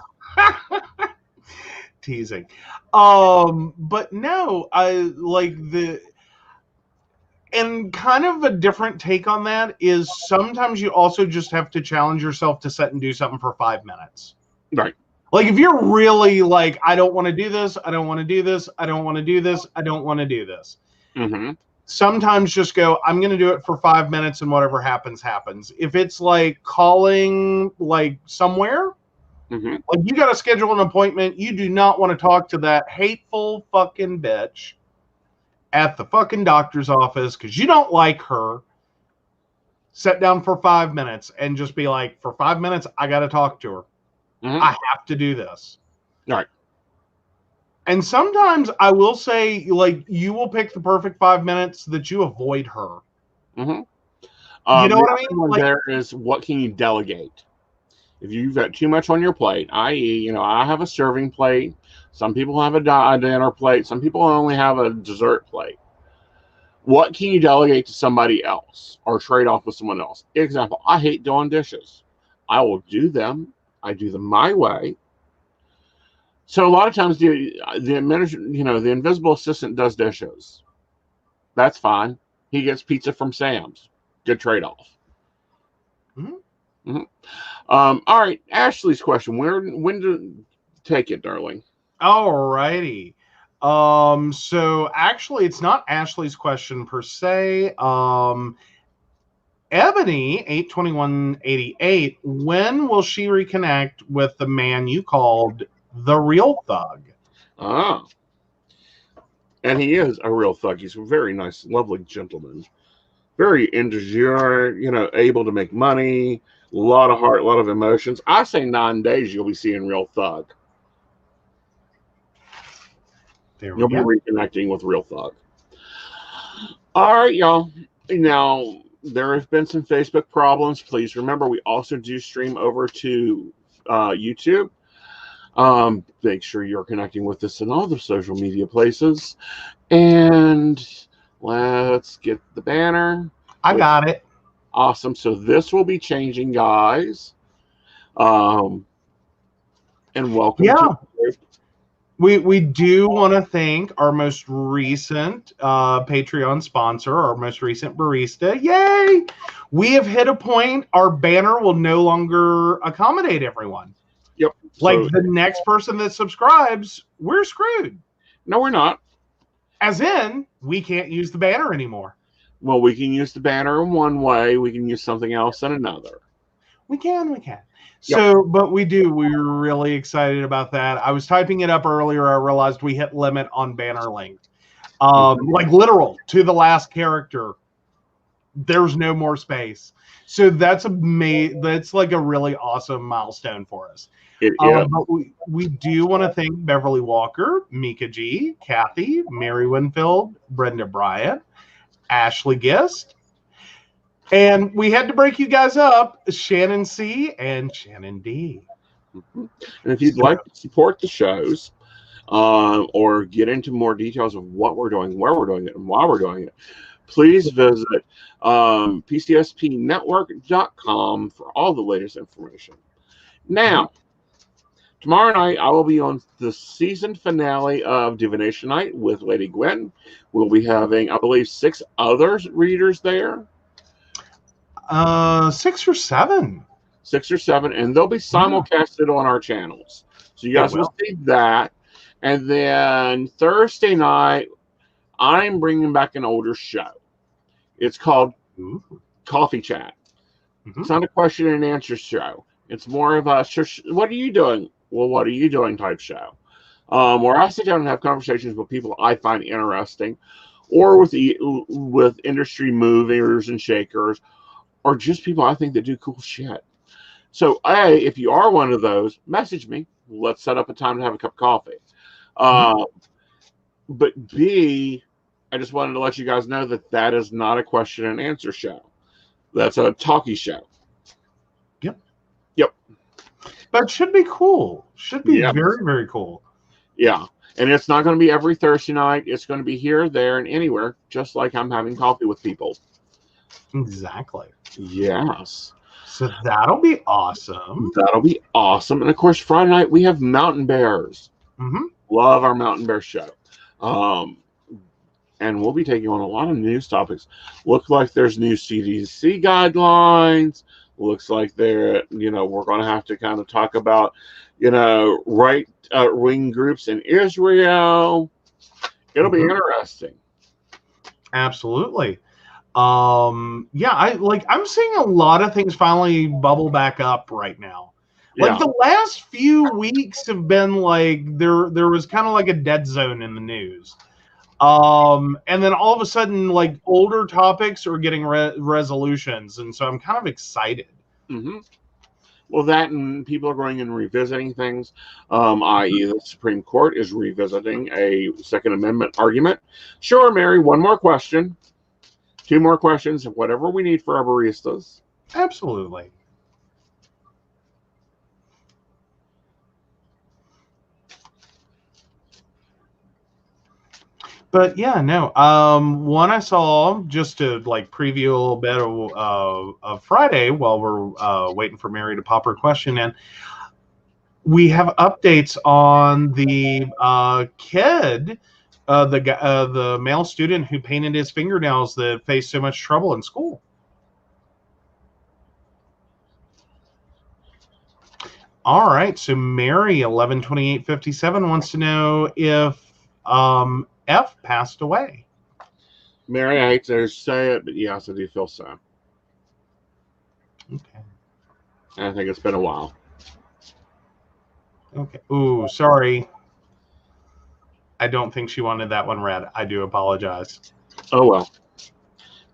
Teasing. But no, I like and kind of a different take on that is sometimes you also just have to challenge yourself to sit and do something for 5 minutes. Right. Like if you're really like, I don't want to do this, I don't want to do this, I don't want to do this, I don't want to do this. Mm-hmm. Sometimes just go, I'm going to do it for 5 minutes and whatever happens, happens. If it's like calling like somewhere, Mm-hmm. like you got to schedule an appointment. You do not want to talk to that hateful fucking bitch at the fucking doctor's office because you don't like her. Sit down for 5 minutes and just be like, for 5 minutes, I got to talk to her. Mm-hmm. I have to do this. All right. And sometimes I will say, like, you will pick the perfect 5 minutes that you avoid her. Mm-hmm. You know what I mean? One Like, there is, what can you delegate? If you've got too much on your plate, i.e., you know, I have a serving plate. Some people have a dinner plate. Some people only have a dessert plate. What can you delegate to somebody else or trade off with someone else? Example, I hate doing dishes. I will do them. I do them my way. So a lot of times the invisible assistant does dishes. That's fine. He gets pizza from Sam's. Good trade-off. Mhm. Mm-hmm. All right, Ashley's question. When to take it, darling? All righty. So actually, it's not Ashley's question per se. Ebony 82188. When will she reconnect with the man you called the real thug? Ah, and he is a real thug. He's a very nice, lovely gentleman. Very indulgent, you know, able to make money. A lot of heart, a lot of emotions. I say 9 days you'll be seeing real thug. You'll be reconnecting with real thug. All right, y'all. Now, there have been some Facebook problems. Please remember, we also do stream over to YouTube. Make sure you're connecting with us in all the social media places. And let's get the banner. I got it. Awesome. So this will be changing, guys. And welcome to the group. We do want to thank our most recent Patreon sponsor, our most recent barista. Yay! We have hit a point, our banner will no longer accommodate everyone. Yep. Like the next person that subscribes, we're screwed. No, we're not. As in, we can't use the banner anymore. Well, we can use the banner in one way. We can use something else in another. We can. So, but we're really excited about that. I was typing it up earlier. I realized we hit limit on banner length. Like literal to the last character. There's no more space. So that's like a really awesome milestone for us. But we do want to thank Beverly Walker, Mika G, Kathy, Mary Winfield, Brenda Bryant, Ashley Gist, and we had to break you guys up, Shannon C and Shannon D. And if you'd like to support the shows or get into more details of what we're doing, where we're doing it, and why we're doing it, please visit PCSPnetwork.com for all the latest information. Now, tomorrow night, I will be on the season finale of Divination Night with Lady Gwen. We'll be having, I believe, 6 other readers there. 6 or 7. 6 or 7, and they'll be simulcasted on our channels. So you guys will see that. And then Thursday night, I'm bringing back an older show. It's called Coffee Chat. It's not a question and answer show. It's more of a, what are you doing? Well, what are you doing type show. Where I sit down and have conversations with people I find interesting, or with industry movers and shakers, or just people I think that do cool shit. So, A, if you are one of those, message me. Let's set up a time to have a cup of coffee. But B, I just wanted to let you guys know that that is not a question and answer show. That's a talkie show. Yep. But it should be cool. Should be very, very cool. Yeah. And it's not going to be every Thursday night. It's going to be here, there, and anywhere, just like I'm having coffee with people. Exactly. Yes. So that'll be awesome. That'll be awesome. And of course, Friday night we have Mountain Bears. Love our Mountain Bear show. And we'll be taking on a lot of news topics. Looks like there's new CDC guidelines. Looks like we're going to have to kind of talk about right wing groups in Israel. It'll be interesting. Absolutely. Yeah, I'm seeing a lot of things finally bubble back up right now. Like the last few weeks have been like there was kind of like a dead zone in the news. And then all of a sudden, like older topics are getting resolutions, and so I'm kind of excited. Mm-hmm. Well, that and people are going and revisiting things, i.e., the Supreme Court is revisiting a Second Amendment argument. Sure, Mary, one more question. 2 more questions, whatever we need for our baristas. Absolutely. But yeah, no. One I saw, just to like preview a little bit of Friday while we're waiting for Mary to pop her question in. We have updates on the kid, the male student who painted his fingernails that faced so much trouble in school. All right, so Mary 112857 wants to know if F passed away. Mary, I hate to say it, but yes, I do feel so. Okay. I think it's been a while. Okay. Ooh, sorry. I don't think she wanted that one read. I do apologize. Oh, well.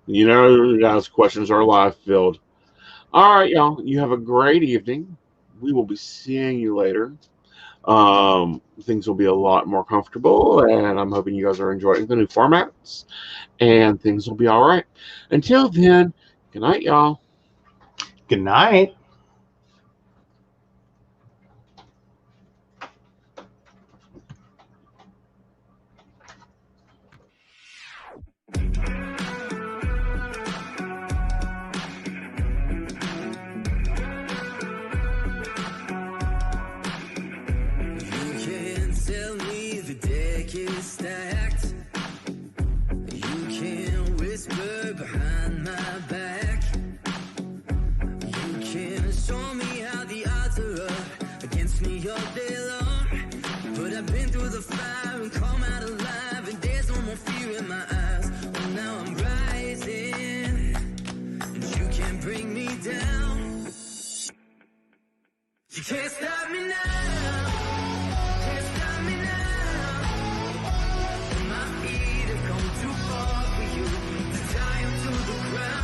Guys, questions are live filled. All right, y'all. You have a great evening. We will be seeing you later. Things will be a lot more comfortable, and I'm hoping you guys are enjoying the new formats, and things will be all right. Until then, good night, y'all. Good night. Stacked. You can whisper behind my back. You can show me how the odds are up against me all day long. But I've been through the fire and come out alive, and there's no more fear in my eyes. Oh, now I'm rising, and you can't bring me down. You can't stop me now. Can't stop me now. My feet have come too far for you to tie 'em to the ground.